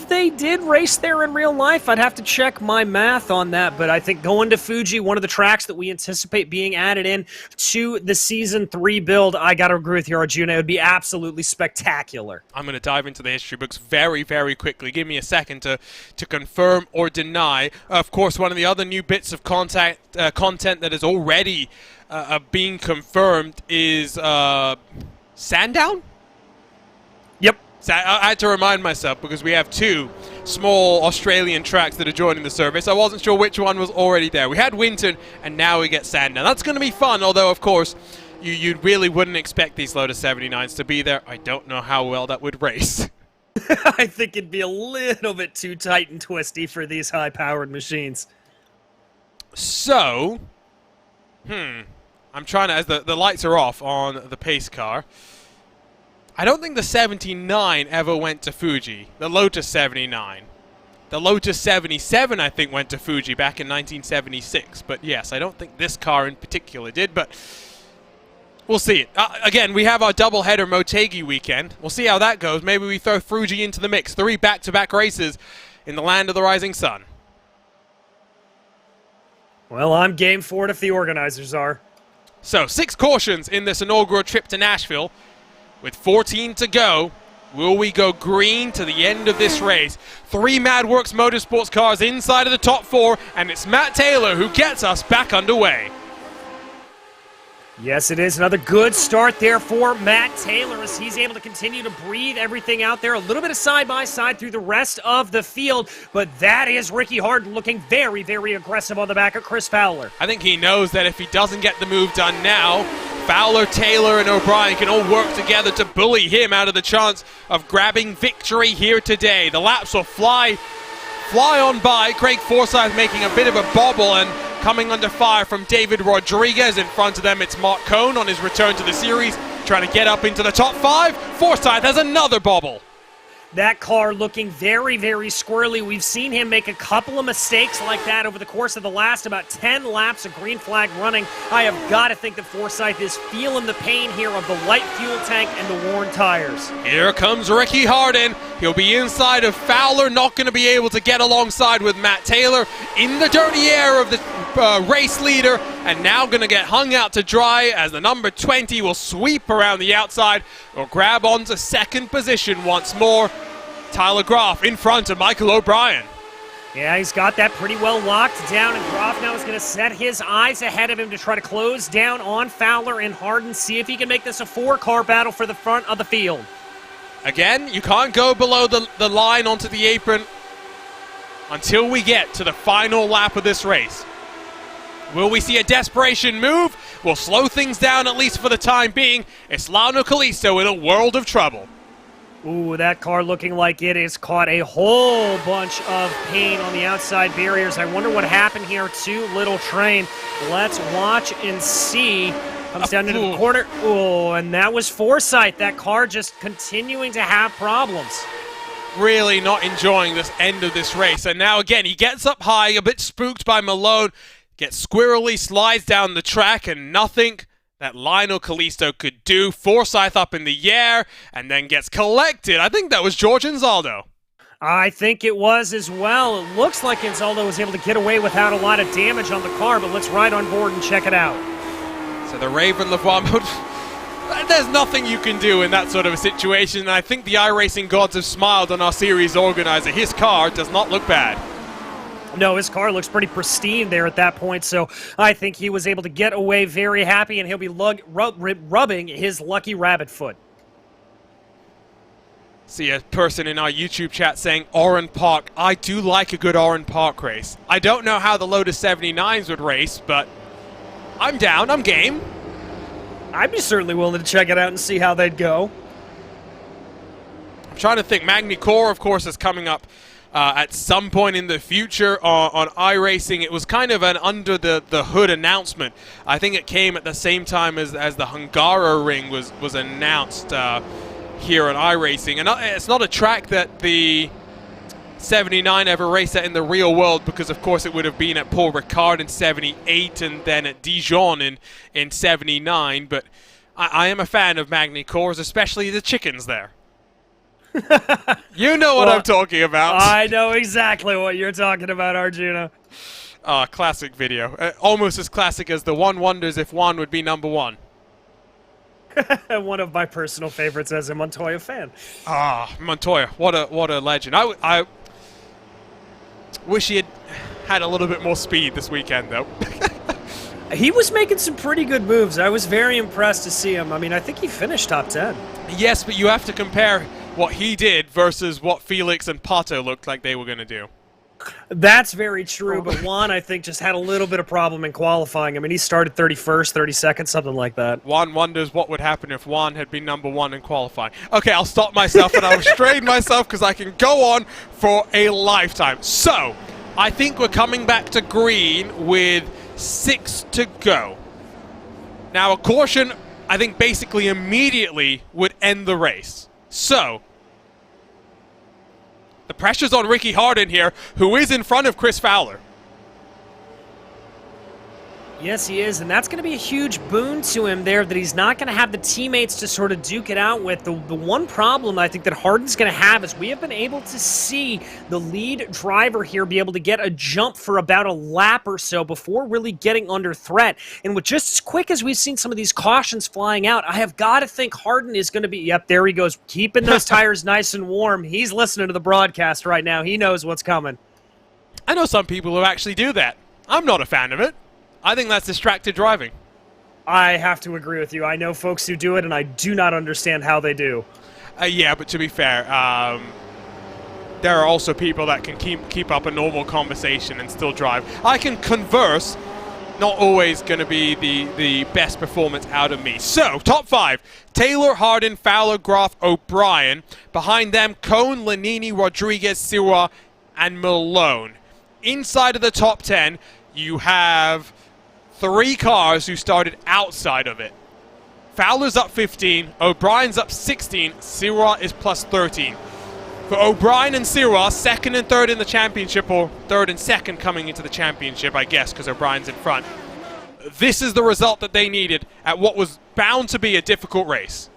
they did race there in real life. I'd have to check my math on that, but I think going to Fuji, one of the tracks that we anticipate being added in to the Season 3 build, I got to agree with you, Arjuna. It would be absolutely spectacucular. I'm going to dive into the history books very, very quickly. Give me a second to confirm or deny. Of course, one of the other new bits of content that is already being confirmed is Sandown? Yep. I had to remind myself because we have 2 small Australian tracks that are joining the service. I wasn't sure which one was already there. We had Winton, and now we get Sandown. That's going to be fun, although, of course, you really wouldn't expect these Lotus 79s to be there. I don't know how well that would race. I think it'd be a little bit too tight and twisty for these high-powered machines. So, I'm trying to, as the lights are off on the pace car, I don't think the 79 ever went to Fuji, the Lotus 79. The Lotus 77, I think, went to Fuji back in 1976. But yes, I don't think this car in particular did, but we'll see it. Again, we have our doubleheader Motegi weekend. We'll see how that goes. Maybe we throw Fuji into the mix. 3 back-to-back races in the land of the rising sun. Well, I'm game for it if the organizers are. So, 6 cautions in this inaugural trip to Nashville. With 14 to go, will we go green to the end of this race? 3 MadWorks Motorsports cars inside of the top 4, and it's Matt Taylor who gets us back underway. Yes, it is. Another good start there for Matt Taylor as he's able to continue to breathe everything out there. A little bit of side-by-side through the rest of the field, but that is Ricky Harden looking very, very aggressive on the back of Chris Fowler. I think he knows that if he doesn't get the move done now, Fowler, Taylor, and O'Brien can all work together to bully him out of the chance of grabbing victory here today. The laps will fly on by. Craig Forsyth making a bit of a bobble and coming under fire from David Rodriguez. In front of them, it's Mark Cohn on his return to the series, trying to get up into the top 5. Forsyth has another bobble. That car looking very, very squirrely. We've seen him make a couple of mistakes like that over the course of the last about 10 laps of green flag running. I have got to think that Forsyth is feeling the pain here of the light fuel tank and the worn tires. Here comes Ricky Harden. He'll be inside of Fowler, not going to be able to get alongside with Matt Taylor in the dirty air of the race leader, and now going to get hung out to dry as the number 20 will sweep around the outside or grab onto second position once more. Tyler Groff in front of Michael O'Brien. Yeah, he's got that pretty well locked down, and Groff now is going to set his eyes ahead of him to try to close down on Fowler and Harden, see if he can make this a 4-car battle for the front of the field. Again, you can't go below the line onto the apron until we get to the final lap of this race. Will we see a desperation move? We'll slow things down, at least for the time being. It's Lionel Kalisto in a world of trouble. Ooh, that car looking like it has caught a whole bunch of pain on the outside barriers. I wonder what happened here to Little Train. Let's watch and see Comes down into the corner. Oh, and that was foresight. That car just continuing to have problems. Really not enjoying this end of this race. And now again, he gets up high, a bit spooked by Malone, gets squirrely, slides down the track, and nothing that Lionel Kalisto could do. Forsyth up in the air, and then gets collected. I think that was George Inzaldo. I think it was as well. It looks like Inzaldo was able to get away without a lot of damage on the car, but let's ride on board and check it out. So the Raven LeVar mode, there's nothing you can do in that sort of a situation, and I think the iRacing gods have smiled on our series organizer. His car does not look bad. No, his car looks pretty pristine there at that point, so I think he was able to get away very happy, and he'll be rubbing his lucky rabbit foot. See a person in our YouTube chat saying, Oran Park. I do like a good Oran Park race. I don't know how the Lotus 79s would race, but I'm down, I'm game. I'd be certainly willing to check it out and see how they'd go. I'm trying to think. Magny Core, of course, is coming up at some point in the future on iRacing. It was kind of an under-the-hood announcement. I think it came at the same time as the Hungara ring was announced here on iRacing. And it's not a track that the 79 ever raced at in the real world, because of course it would have been at Paul Ricard in 78 and then at Dijon in 79, but I am a fan of Magny Cores, especially the chickens there. You know what I'm talking about. I know exactly what you're talking about, Arjuna. Classic video. Almost as classic as the One wonders if Juan would be number one. One of my personal favorites as a Montoya fan. Montoya, what a legend. I wish he had a little bit more speed this weekend, though. He was making some pretty good moves. I was very impressed to see him. I mean, I think he finished top 10. Yes, but you have to compare what he did versus what Felix and Pato looked like they were going to do. That's very true, but Juan, I think, just had a little bit of problem in qualifying. I mean, he started 31st, 32nd, something like that. Juan wonders what would happen if Juan had been number one in qualifying. Okay, I'll stop myself and I'll restrain myself because I can go on for a lifetime. So, I think we're coming back to green with 6 to go. Now, a caution, I think, basically immediately would end the race. So, the pressure's on Ricky Harden here, who is in front of Chris Fowler. Yes, he is, and that's going to be a huge boon to him there, that he's not going to have the teammates to sort of duke it out with. The one problem I think that Harden's going to have is we have been able to see the lead driver here be able to get a jump for about a lap or so before really getting under threat. And with just as quick as we've seen some of these cautions flying out, I have got to think Harden is going to be, yep, there he goes, keeping those tires nice and warm. He's listening to the broadcast right now. He knows what's coming. I know some people who actually do that. I'm not a fan of it. I think that's distracted driving. I have to agree with you. I know folks who do it, and I do not understand how they do. Yeah, but to be fair, there are also people that can keep up a normal conversation and still drive. I can converse, not always going to be the best performance out of me. So, top 5, Taylor, Harden, Fowler, Groff, O'Brien. Behind them, Cohn, Lanini, Rodriguez, Siwa, and Malone. Inside of the top 10, you have 3 cars who started outside of it. Fowler's up 15, O'Brien's up 16, Siwa is plus 13. For O'Brien and Siwa, second and third in the championship, or third and second coming into the championship, I guess, because O'Brien's in front. This is the result that they needed at what was bound to be a difficult race.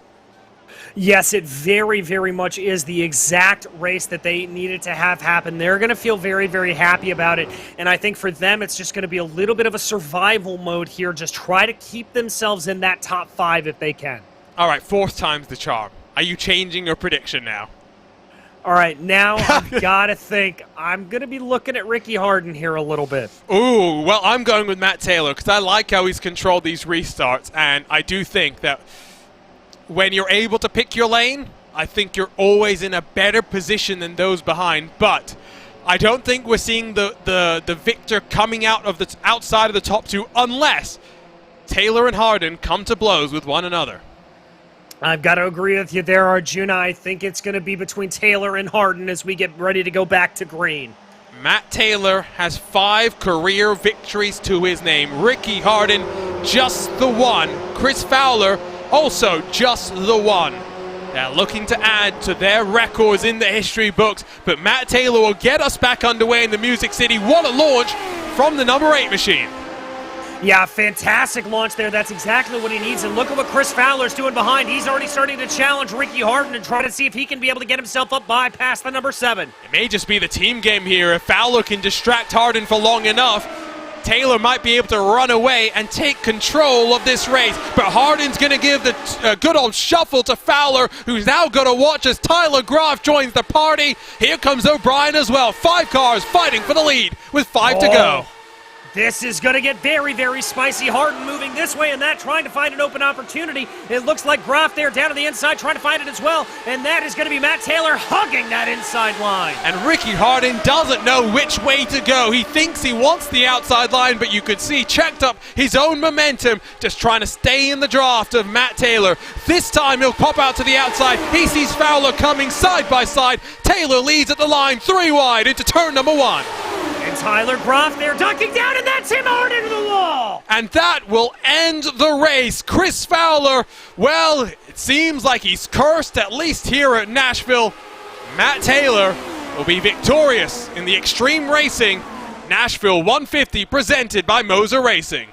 Yes, it very, very much is the exact race that they needed to have happen. They're going to feel very, very happy about it. And I think for them, it's just going to be a little bit of a survival mode here. Just try to keep themselves in that top 5 if they can. All right, 4th time's the charm. Are you changing your prediction now? All right, now I've got to think. I'm going to be looking at Ricky Harden here a little bit. Ooh, well, I'm going with Matt Taylor because I like how he's controlled these restarts. And I do think that when you're able to pick your lane, I think you're always in a better position than those behind. But I don't think we're seeing the victor coming out of the outside of the top 2 unless Taylor and Harden come to blows with one another. I've got to agree with you there, Arjuna. I think it's going to be between Taylor and Harden as we get ready to go back to green. Matt Taylor has 5 career victories to his name. Ricky Hardin, just the one. Chris Fowler, also just the one. They're looking to add to their records in the history books, but Matt Taylor will get us back underway in the Music City. What a launch from the number 8 machine. Yeah, fantastic launch there. That's exactly what he needs. And look at what Chris Fowler's doing behind. He's already starting to challenge Ricky Hardin and try to see if he can be able to get himself up by past the number 7. It may just be the team game here. If Fowler can distract Hardin for long enough, Taylor might be able to run away and take control of this race. But Hardin's going to give the good old shuffle to Fowler, who's now going to watch as Tyler Groff joins the party. Here comes O'Brien as well. 5 cars fighting for the lead with 5 to go. This is going to get very, very spicy. Hardin moving this way and that, trying to find an open opportunity. It looks like Groff there down to the inside trying to find it as well. And that is going to be Matt Taylor hugging that inside line. And Ricky Hardin doesn't know which way to go. He thinks he wants the outside line, but you could see checked up his own momentum, just trying to stay in the draft of Matt Taylor. This time he'll pop out to the outside. He sees Fowler coming side by side. Taylor leads at the line 3 wide into turn number 1. And Tyler Groff there ducking down, and that's him hard into the wall. And that will end the race. Chris Fowler, well, it seems like he's cursed, at least here at Nashville. Matt Taylor will be victorious in the Xtreme Racing Nashville 150 presented by MOZA Racing.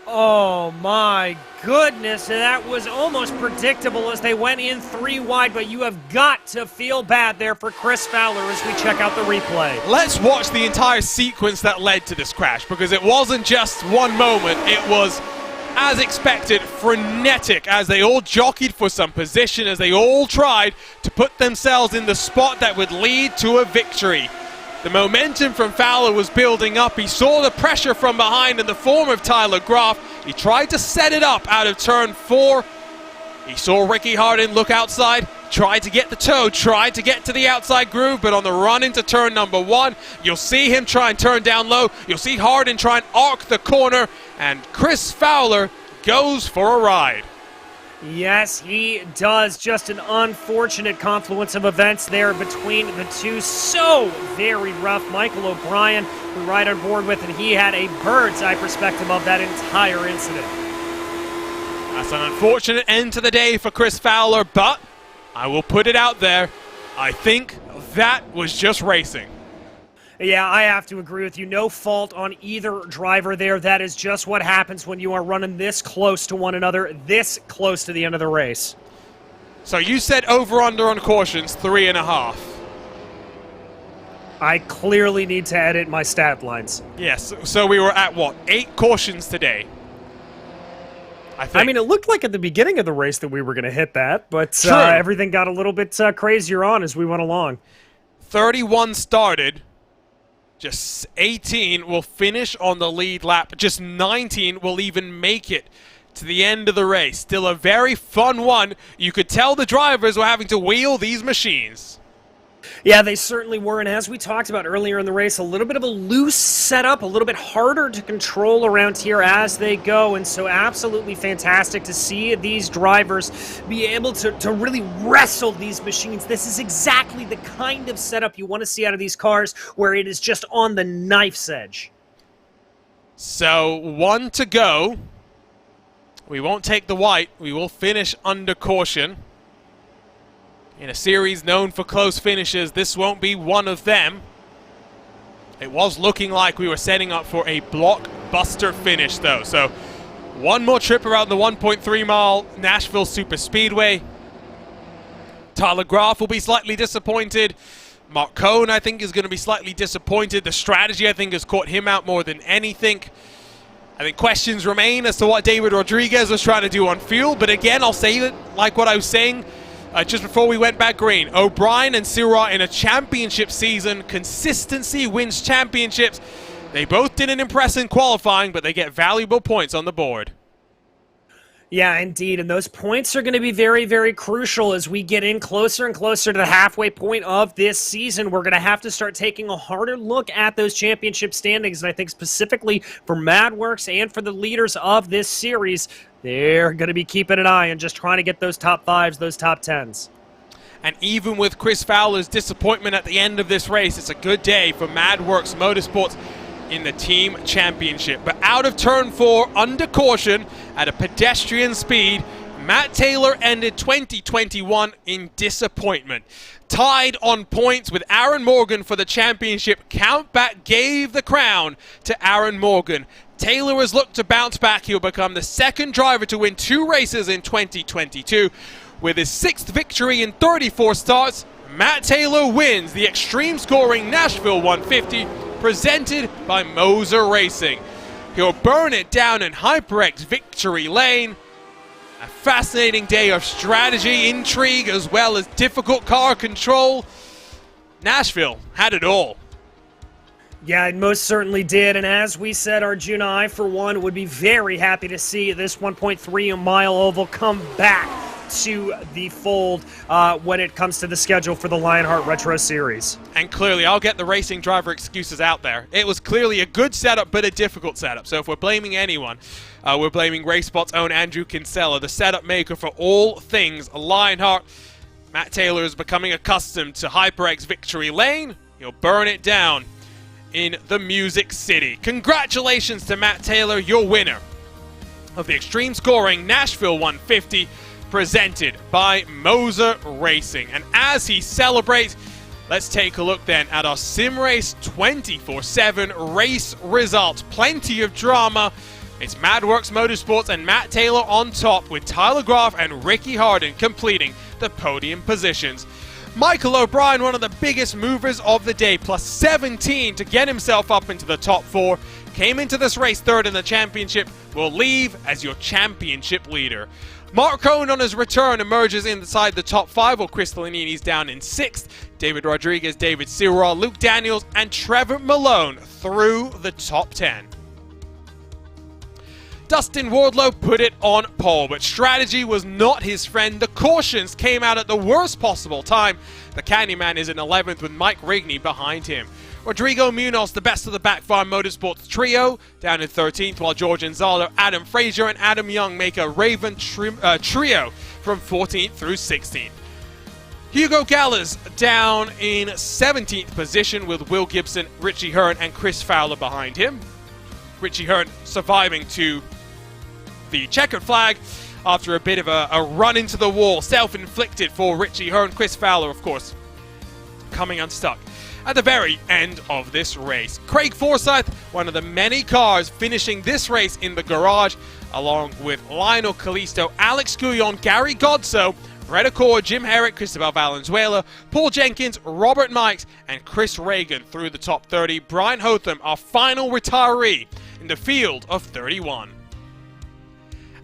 Oh my goodness, that was almost predictable as they went in 3 wide, but you have got to feel bad there for Chris Fowler as we check out the replay. Let's watch the entire sequence that led to this crash, because it wasn't just one moment, it was, as expected, frenetic as they all jockeyed for some position, as they all tried to put themselves in the spot that would lead to a victory. The momentum from Fowler was building up. He saw the pressure from behind in the form of Tyler Groff. He tried to set it up out of turn 4. He saw Ricky Hardin look outside, tried to get the toe, tried to get to the outside groove, but on the run into turn number 1, you'll see him try and turn down low. You'll see Hardin try and arc the corner, and Chris Fowler goes for a ride. Yes, he does. Just an unfortunate confluence of events there between the two. So very rough. Michael O'Brien, we ride on board with, and he had a bird's eye perspective of that entire incident. That's an unfortunate end to the day for Chris Fowler, but I will put it out there. I think that was just racing. Yeah, I have to agree with you. No fault on either driver there. That is just what happens when you are running this close to one another, this close to the end of the race. So you said over-under on cautions, 3.5. I clearly need to edit my stat lines. Yes, so we were at, what, 8 cautions today? I mean, it looked like at the beginning of the race that we were going to hit that, but everything got a little bit crazier on as we went along. 31 started. Just 18 will finish on the lead lap. Just 19 will even make it to the end of the race. Still a very fun one. You could tell the drivers were having to wheel these machines. Yeah, they certainly were, and as we talked about earlier in the race, a little bit of a loose setup, a little bit harder to control around here as they go, and so absolutely fantastic to see these drivers be able to really wrestle these machines. This is exactly the kind of setup you want to see out of these cars, where it is just on the knife's edge. So, 1 to go. We won't take the white. We will finish under caution. In a series known for close finishes, this won't be one of them. It was looking like we were setting up for a blockbuster finish, though. So, one more trip around the 1.3-mile Nashville SuperSpeedway. Tyler Groff will be slightly disappointed. Mark Cohn, I think, is going to be slightly disappointed. The strategy, I think, has caught him out more than anything. I think questions remain as to what David Rodriguez was trying to do on fuel. But again, I'll say that, like what I was saying, just before we went back green, O'Brien and Sirra in a championship season. Consistency wins championships. They both didn't impress in qualifying, but they get valuable points on the board. Yeah, indeed, and those points are going to be very, very crucial as we get in closer and closer to the halfway point of this season. We're going to have to start taking a harder look at those championship standings, and I think specifically for MadWorks and for the leaders of this series, they're going to be keeping an eye and just trying to get those top 5s, those top 10s. And even with Chris Fowler's disappointment at the end of this race, it's a good day for MadWorks Motorsports in the team championship. But out of turn 4, under caution, at a pedestrian speed, Matt Taylor ended 2021 in disappointment. Tied on points with Aaron Morgan for the championship, Countback gave the crown to Aaron Morgan. Taylor has looked to bounce back. He'll become the second driver to win 2 races in 2022. With his 6th victory in 34 starts, Matt Taylor wins the Xtreme Scoring Nashville 150 presented by MOZA Racing. He'll burn it down in HyperX victory lane. A fascinating day of strategy, intrigue, as well as difficult car control. Nashville had it all. Yeah, it most certainly did, and as we said, Arjuna, I, for one, would be very happy to see this 1.3-mile oval come back to the fold when it comes to the schedule for the Lionheart Retro Series. And clearly, I'll get the racing driver excuses out there. It was clearly a good setup, but a difficult setup. So if we're blaming anyone, we're blaming RaceSpot's own Andrew Kinsella, the setup maker for all things Lionheart. Matt Taylor is becoming accustomed to HyperX victory lane. He'll burn it down in the Music City. Congratulations to Matt Taylor, your winner of the Xtreme Scoring Nashville 150 presented by MOZA Racing. And as he celebrates, let's take a look then at our SimRace 24/7 race results. Plenty of drama. It's MadWorks Motorsports and Matt Taylor on top, with Tyler Graf and Ricky Harden completing the podium positions. Michael O'Brien, one of the biggest movers of the day, plus 17 to get himself up into the top 4. Came into this race 3rd in the championship, will leave as your championship leader. Mark Cohn on his return emerges inside the top 5, while Chris Lanini's down in 6th. David Rodriguez, David Sirrell, Luke Daniels, and Trevor Malone through the top 10. Dustin Wardlow put it on pole, but strategy was not his friend. The cautions came out at the worst possible time. The Candyman is in 11th with Mike Rigney behind him. Rodrigo Munoz, the best of the Backfire Motorsports trio, down in 13th, while George Gonzalo, Adam Frazier, and Adam Young make a Raven trio from 14th through 16th. Hugo Gallas down in 17th position with Will Gibson, Richie Hearn, and Chris Fowler behind him. Richie Hearn surviving to the checkered flag after a bit of a run into the wall, self-inflicted for Richie Hearn. Chris Fowler, of course, coming unstuck at the very end of this race. Craig Forsyth, one of the many cars finishing this race in the garage, along with Lionel Callisto, Alex Guillon, Gary Godso, Brett Accord, Jim Herrick, Cristobal Valenzuela, Paul Jenkins, Robert Mikes, and Chris Reagan through the top 30. Brian Hotham, our final retiree in the field of 31.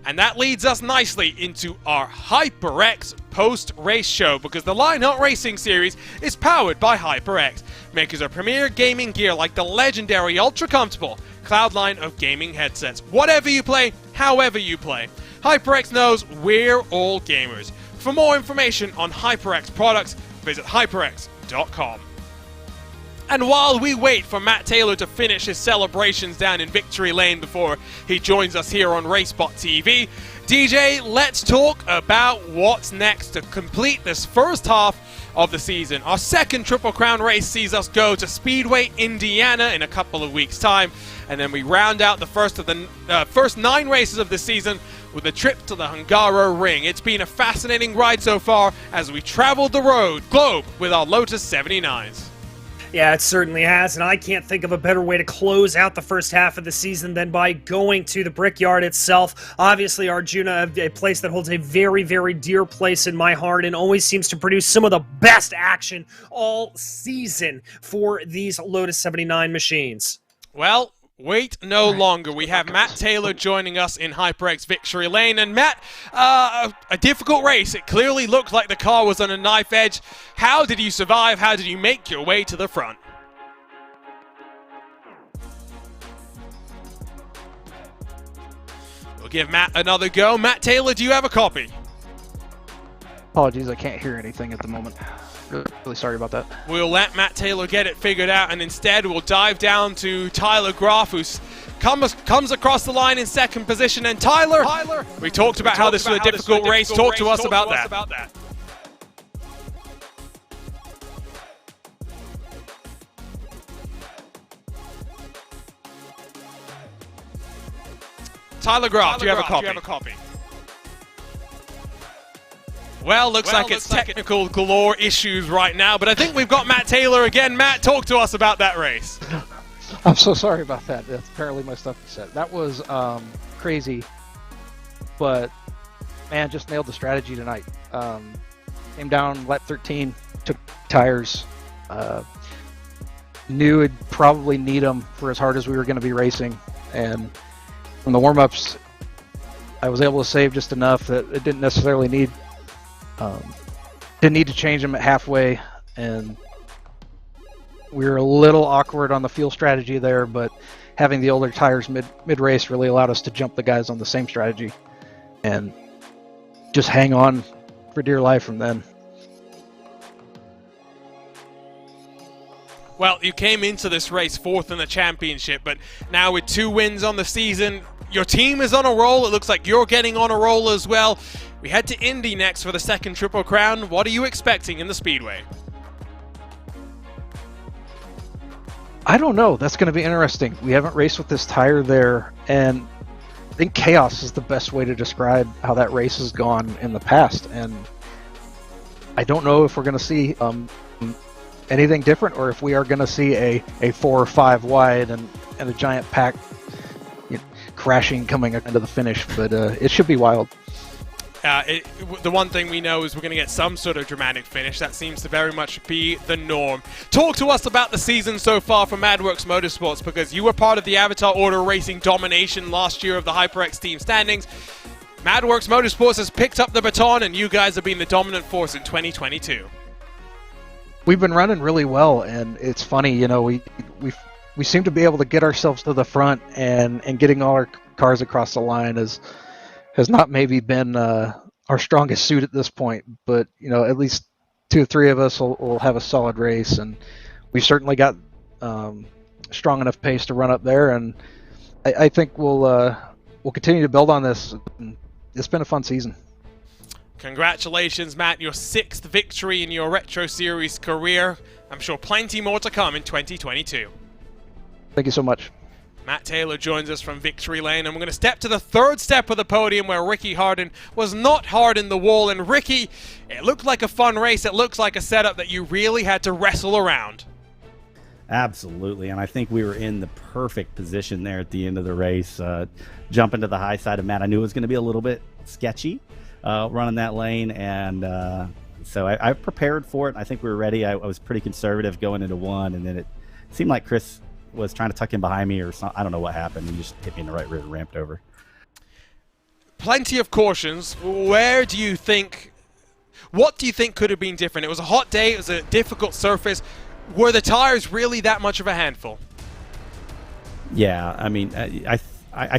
And that leads us nicely into our HyperX post-race show, because the Lionheart Racing Series is powered by HyperX, makers of premier gaming gear like the legendary ultra-comfortable cloud line of gaming headsets. Whatever you play, however you play, HyperX knows we're all gamers. For more information on HyperX products, visit hyperx.com. And while we wait for Matt Taylor to finish his celebrations down in Victory Lane before he joins us here on RaceSpottv, DJ, let's talk about what's next to complete this first half of the season. Our second Triple Crown race sees us go to Speedway, Indiana in a couple of weeks' time, and then we round out the first 9 races of the season with a trip to the Hungaro Ring. It's been a fascinating ride so far as we traveled the globe with our Lotus 79s. Yeah, it certainly has, and I can't think of a better way to close out the first half of the season than by going to the Brickyard itself. Obviously, Arjuna, a place that holds a very, very dear place in my heart and always seems to produce some of the best action all season for these Lotus 79 machines. Well, wait no longer. We have Matt Taylor joining us in HyperX Victory Lane. And Matt, a difficult race. It clearly looked like the car was on a knife edge. How did you survive? How did you make your way to the front? We'll give Matt another go. Matt Taylor, do you have a copy? Apologies, I can't hear anything at the moment. Really sorry about that. We'll let Matt Taylor get it figured out, and instead we'll dive down to Tyler Graf, who comes across the line in second position. And Tyler, we talked about how this was a difficult race. Talk to us about that. Tyler Graf, do you have a copy? Well, looks like it's technical galore issues right now, but I think we've got Matt Taylor again. Matt, talk to us about that race. I'm so sorry about that. That's apparently my stuff is set. That was crazy, but man, just nailed the strategy tonight. Came down lap 13, took tires, knew it'd probably need them for as hard as we were going to be racing, and from the warm-ups, I was able to save just enough that it didn't necessarily need to change them at halfway, and we were a little awkward on the fuel strategy there, but having the older tires mid-race really allowed us to jump the guys on the same strategy and just hang on for dear life from then. Well, you came into this race 4th in the championship, but now with 2 wins on the season, your team is on a roll. It looks like you're getting on a roll as well. We head to Indy next for the 2nd Triple Crown. What are you expecting in the Speedway? I don't know. That's going to be interesting. We haven't raced with this tire there, and I think chaos is the best way to describe how that race has gone in the past. And I don't know if we're going to see anything different, or if we are going to see a 4 or 5 wide and a giant pack crashing coming into the finish. But it should be wild. The one thing we know is we're going to get some sort of dramatic finish. That seems to very much be the norm. Talk to us about the season so far for MadWorks Motorsports, because you were part of the Avatar Order Racing domination last year of the HyperX team standings. MadWorks Motorsports has picked up the baton, and you guys have been the dominant force in 2022. We've been running really well, and it's funny, we seem to be able to get ourselves to the front, and getting all our cars across the line has not maybe been our strongest suit at this point, but at least 2 or 3 of us will have a solid race, and we've certainly got strong enough pace to run up there, and I think we'll continue to build on this. It's been a fun season. Congratulations, Matt, your 6th victory in your Retro Series career. I'm sure plenty more to come in 2022. Thank you so much. Matt Taylor joins us from Victory Lane, and we're going to step to the 3rd step of the podium where Ricky Harden was not hard in the wall. And Ricky, it looked like a fun race. It looks like a setup that you really had to wrestle around. Absolutely, and I think we were in the perfect position there at the end of the race. Jumping to the high side of Matt, I knew it was going to be a little bit sketchy running that lane, and so I prepared for it. I think we were ready. I was pretty conservative going into 1, and then it seemed like Chris was trying to tuck in behind me or something. I don't know what happened. He just hit me in the right rear and ramped over. Plenty of cautions. What do you think could have been different? It was a hot day. It was a difficult surface. Were the tires really that much of a handful? Yeah, I mean, I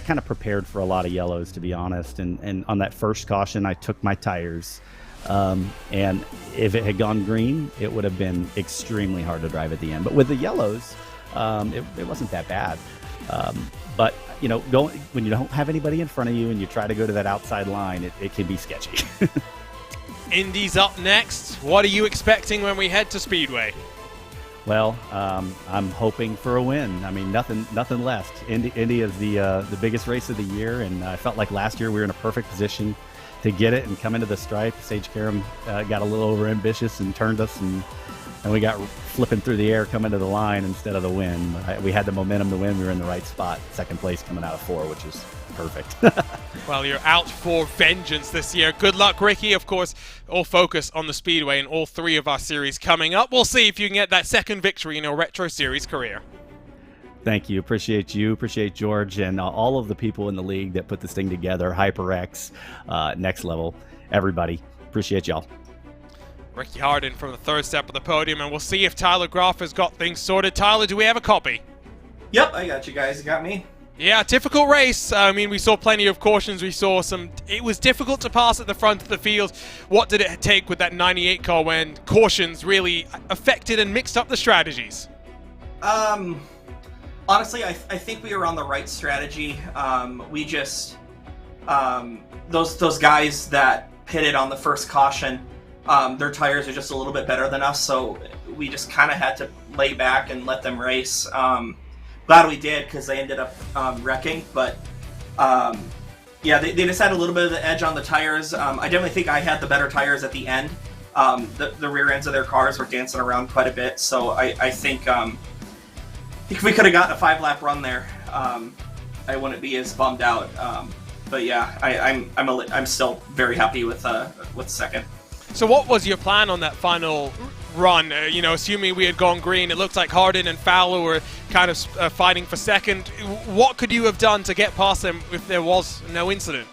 kind of prepared for a lot of yellows, to be honest. And on that first caution, I took my tires. And if it had gone green, it would have been extremely hard to drive at the end. But with the yellows, it wasn't that bad. But, when you don't have anybody in front of you and you try to go to that outside line, it can be sketchy. Indy's up next. What are you expecting when we head to Speedway? Well, I'm hoping for a win. I mean, nothing less. Indy is the biggest race of the year, and I felt like last year we were in a perfect position to get it and come into the stripe. Sage Karam got a little overambitious and turned us, and we got flipping through the air coming to the line instead of the win. We had the momentum to win. We were in the right spot. 2nd place coming out of 4, which is perfect. Well, you're out for vengeance this year. Good luck, Ricky. Of course, all focus on the Speedway in all 3 of our series coming up. We'll see if you can get that 2nd victory in your Retro Series career. Thank you. Appreciate you. Appreciate George and all of the people in the league that put this thing together. HyperX, Next Level, everybody. Appreciate y'all. Ricky Harden from the 3rd step of the podium, and we'll see if Tyler Graf has got things sorted. Tyler, do we have a copy? Yep, I got you guys. You got me? Yeah, difficult race. I mean, we saw plenty of cautions. We saw it was difficult to pass at the front of the field. What did it take with that 98 car when cautions really affected and mixed up the strategies? Honestly, I think we were on the right strategy. We just those guys that pitted on the first caution, their tires are just a little bit better than us, so we just kind of had to lay back and let them race. Glad we did, because they ended up wrecking, but Yeah, they just had a little bit of the edge on the tires. I definitely think I had the better tires at the end. The rear ends of their cars were dancing around quite a bit, so I think if we could have gotten a 5-lap run there, I wouldn't be as bummed out. But yeah, I'm still very happy with second. So what was your plan on that final run? Assuming we had gone green, it looked like Hardin and Fowler were kind of fighting for second. What could you have done to get past them if there was no incident?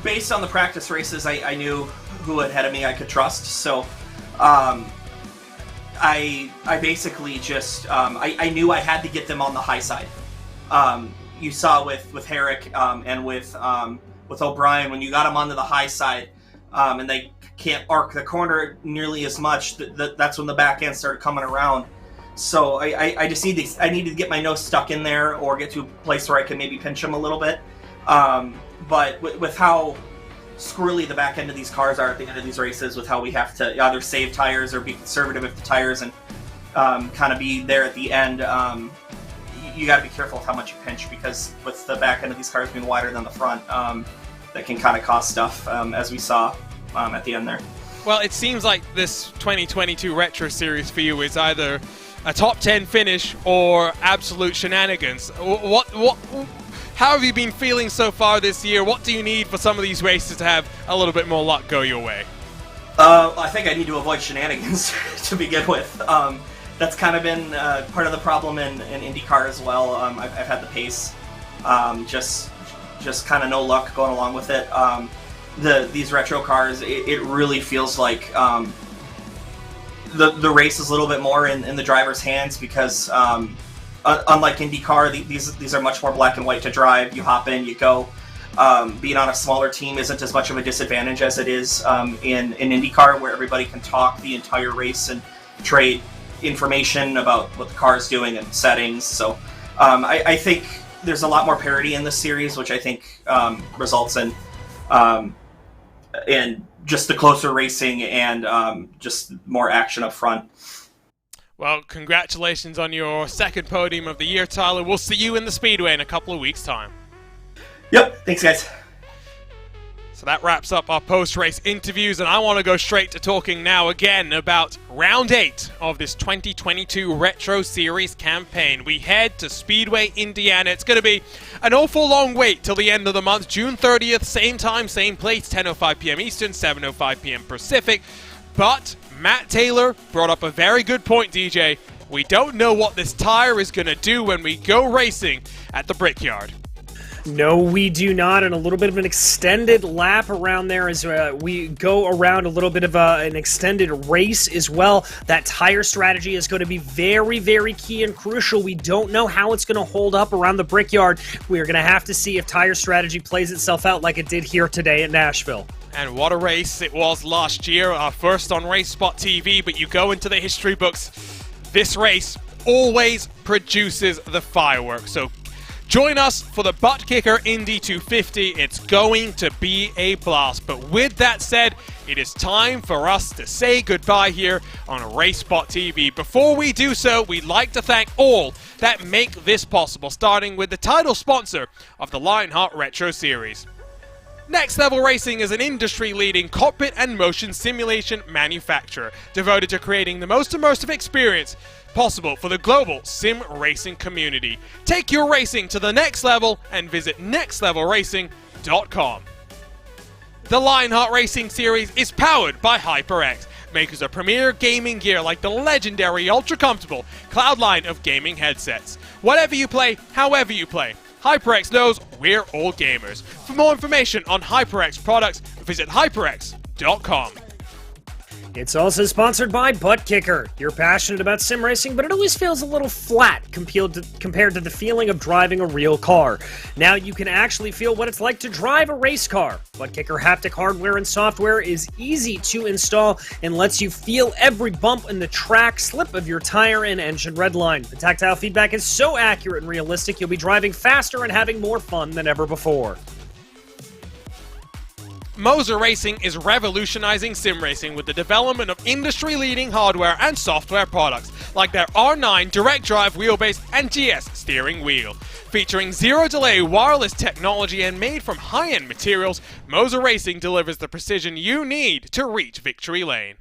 Based on the practice races, I knew who ahead of me I could trust. So, I basically just I knew I had to get them on the high side. You saw with Herrick and with O'Brien, when you got them onto the high side, and they can't arc the corner nearly as much, that's when the back end started coming around. So I just needed to get my nose stuck in there or get to a place where I can maybe pinch them a little bit. But with how squirrely the back end of these cars are at the end of these races, with how we have to either save tires or be conservative with the tires and kind of be there at the end, you got to be careful with how much you pinch, because with the back end of these cars being wider than the front, that can kind of cost stuff, as we saw at the end there. Well, it seems like this 2022 Retro Series for you is either a top 10 finish or absolute shenanigans. How have you been feeling so far this year? What do you need for some of these races to have a little bit more luck go your way? I think I need to avoid shenanigans to begin with. That's kind of been part of the problem in IndyCar as well. I've had the pace, just kind of no luck going along with it. These retro cars, it really feels like the race is a little bit more in the driver's hands, because unlike IndyCar, these are much more black and white to drive. You hop in, you go. Being on a smaller team isn't as much of a disadvantage as it is in IndyCar, where everybody can talk the entire race and trade information about what the car is doing and settings. So I think there's a lot more parity in this series, which I think results in just the closer racing and just more action up front. Well, congratulations on your second podium of the year, Tyler. We'll see you in the Speedway in a couple of weeks' time. Yep, thanks guys. So that wraps up our post-race interviews, and I want to go straight to talking now again about Round 8 of this 2022 Retro Series campaign. We head to Speedway, Indiana. It's going to be an awful long wait till the end of the month, June 30th, same time, same place, 10:05 p.m. Eastern, 7:05 p.m. Pacific. But Matt Taylor brought up a very good point, DJ. We don't know what this tire is going to do when we go racing at the Brickyard. No, we do not, and a little bit of an extended lap around there as we go around a little bit of an extended race as well. That tire strategy is going to be very, very key and crucial. We don't know how it's going to hold up around the Brickyard. We're going to have to see if tire strategy plays itself out like it did here today at Nashville. And what a race it was last year, our first on RaceSpottv, but you go into the history books, this race always produces the fireworks. So join us for the buttkicker Indy 250. It's going to be a blast. But with that said, it is time for us to say goodbye here on RaceSpottv. Before we do so, we'd like to thank all that make this possible, starting with the title sponsor of the Lionheart Retro Series. Next Level Racing is an industry-leading cockpit and motion simulation manufacturer devoted to creating the most immersive experience possible for the global sim racing community. Take your racing to the next level and visit nextlevelracing.com. The Lionheart Racing Series is powered by HyperX, makers of premier gaming gear like the legendary ultra-comfortable Cloud line of gaming headsets. Whatever you play, however you play, HyperX knows we're all gamers. For more information on HyperX products, visit hyperx.com. It's also sponsored by Buttkicker. You're passionate about sim racing, but it always feels a little flat compared to the feeling of driving a real car. Now you can actually feel what it's like to drive a race car. Buttkicker haptic hardware and software is easy to install and lets you feel every bump in the track, slip of your tire, and engine redline. The tactile feedback is so accurate and realistic, you'll be driving faster and having more fun than ever before. MOZA Racing is revolutionizing sim racing with the development of industry-leading hardware and software products like their R9 direct drive wheelbase and GS steering wheel. Featuring zero delay wireless technology and made from high-end materials, MOZA Racing delivers the precision you need to reach victory lane.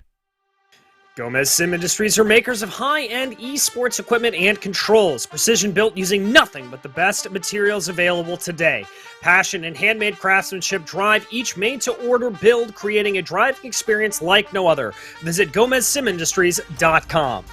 Gomez Sim Industries are makers of high-end esports equipment and controls, precision-built using nothing but the best materials available today. Passion and handmade craftsmanship drive each made-to-order build, creating a driving experience like no other. Visit GomezSimIndustries.com.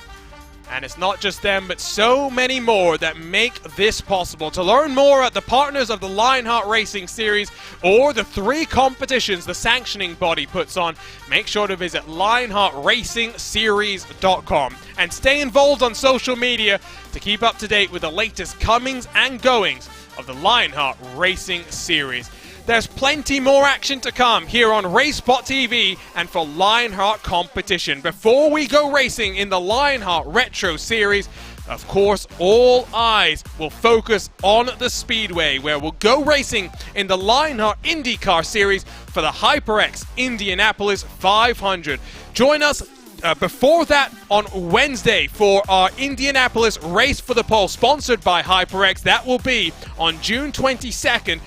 And it's not just them, but so many more that make this possible. To learn more at the partners of the Lionheart Racing Series or the 3 competitions the sanctioning body puts on, make sure to visit LionheartRacingSeries.com and stay involved on social media to keep up to date with the latest comings and goings of the Lionheart Racing Series. There's plenty more action to come here on racespottv and for Lionheart competition. Before we go racing in the Lionheart Retro Series, of course, all eyes will focus on the Speedway, where we'll go racing in the Lionheart IndyCar Series for the HyperX Indianapolis 500. Join us before that on Wednesday for our Indianapolis Race for the Pole, sponsored by HyperX. That will be on June 22nd.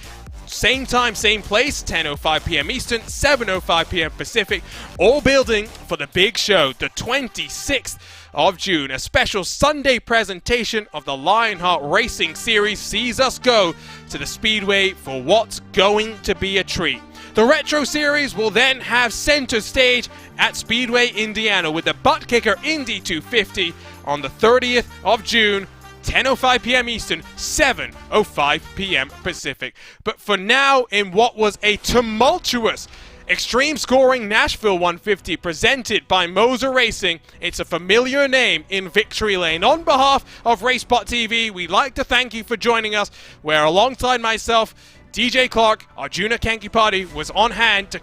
Same time, same place, 10:05 p.m. Eastern, 7:05 p.m. Pacific, all building for the big show, the 26th of June. A special Sunday presentation of the Lionheart Racing Series sees us go to the Speedway for what's going to be a treat. The Retro Series will then have center stage at Speedway, Indiana, with the buttkicker Indy 250 on the 30th of June, 10:05 p.m. Eastern, 7:05 p.m. Pacific. But for now, in what was a tumultuous Xtreme scoring Nashville 150 presented by MOZA Racing, it's a familiar name in victory lane. On behalf of racespottv, we'd like to thank you for joining us, where alongside myself, DJ Clark, Arjuna Kankipati, was on hand to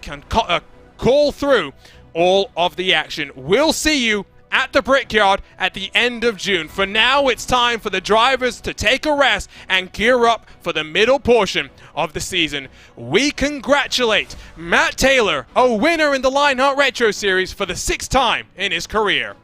call through all of the action. We'll see you at the Brickyard at the end of June. For now, it's time for the drivers to take a rest and gear up for the middle portion of the season. We congratulate Matt Taylor, a winner in the Lionheart Retro Series for the 6th time in his career.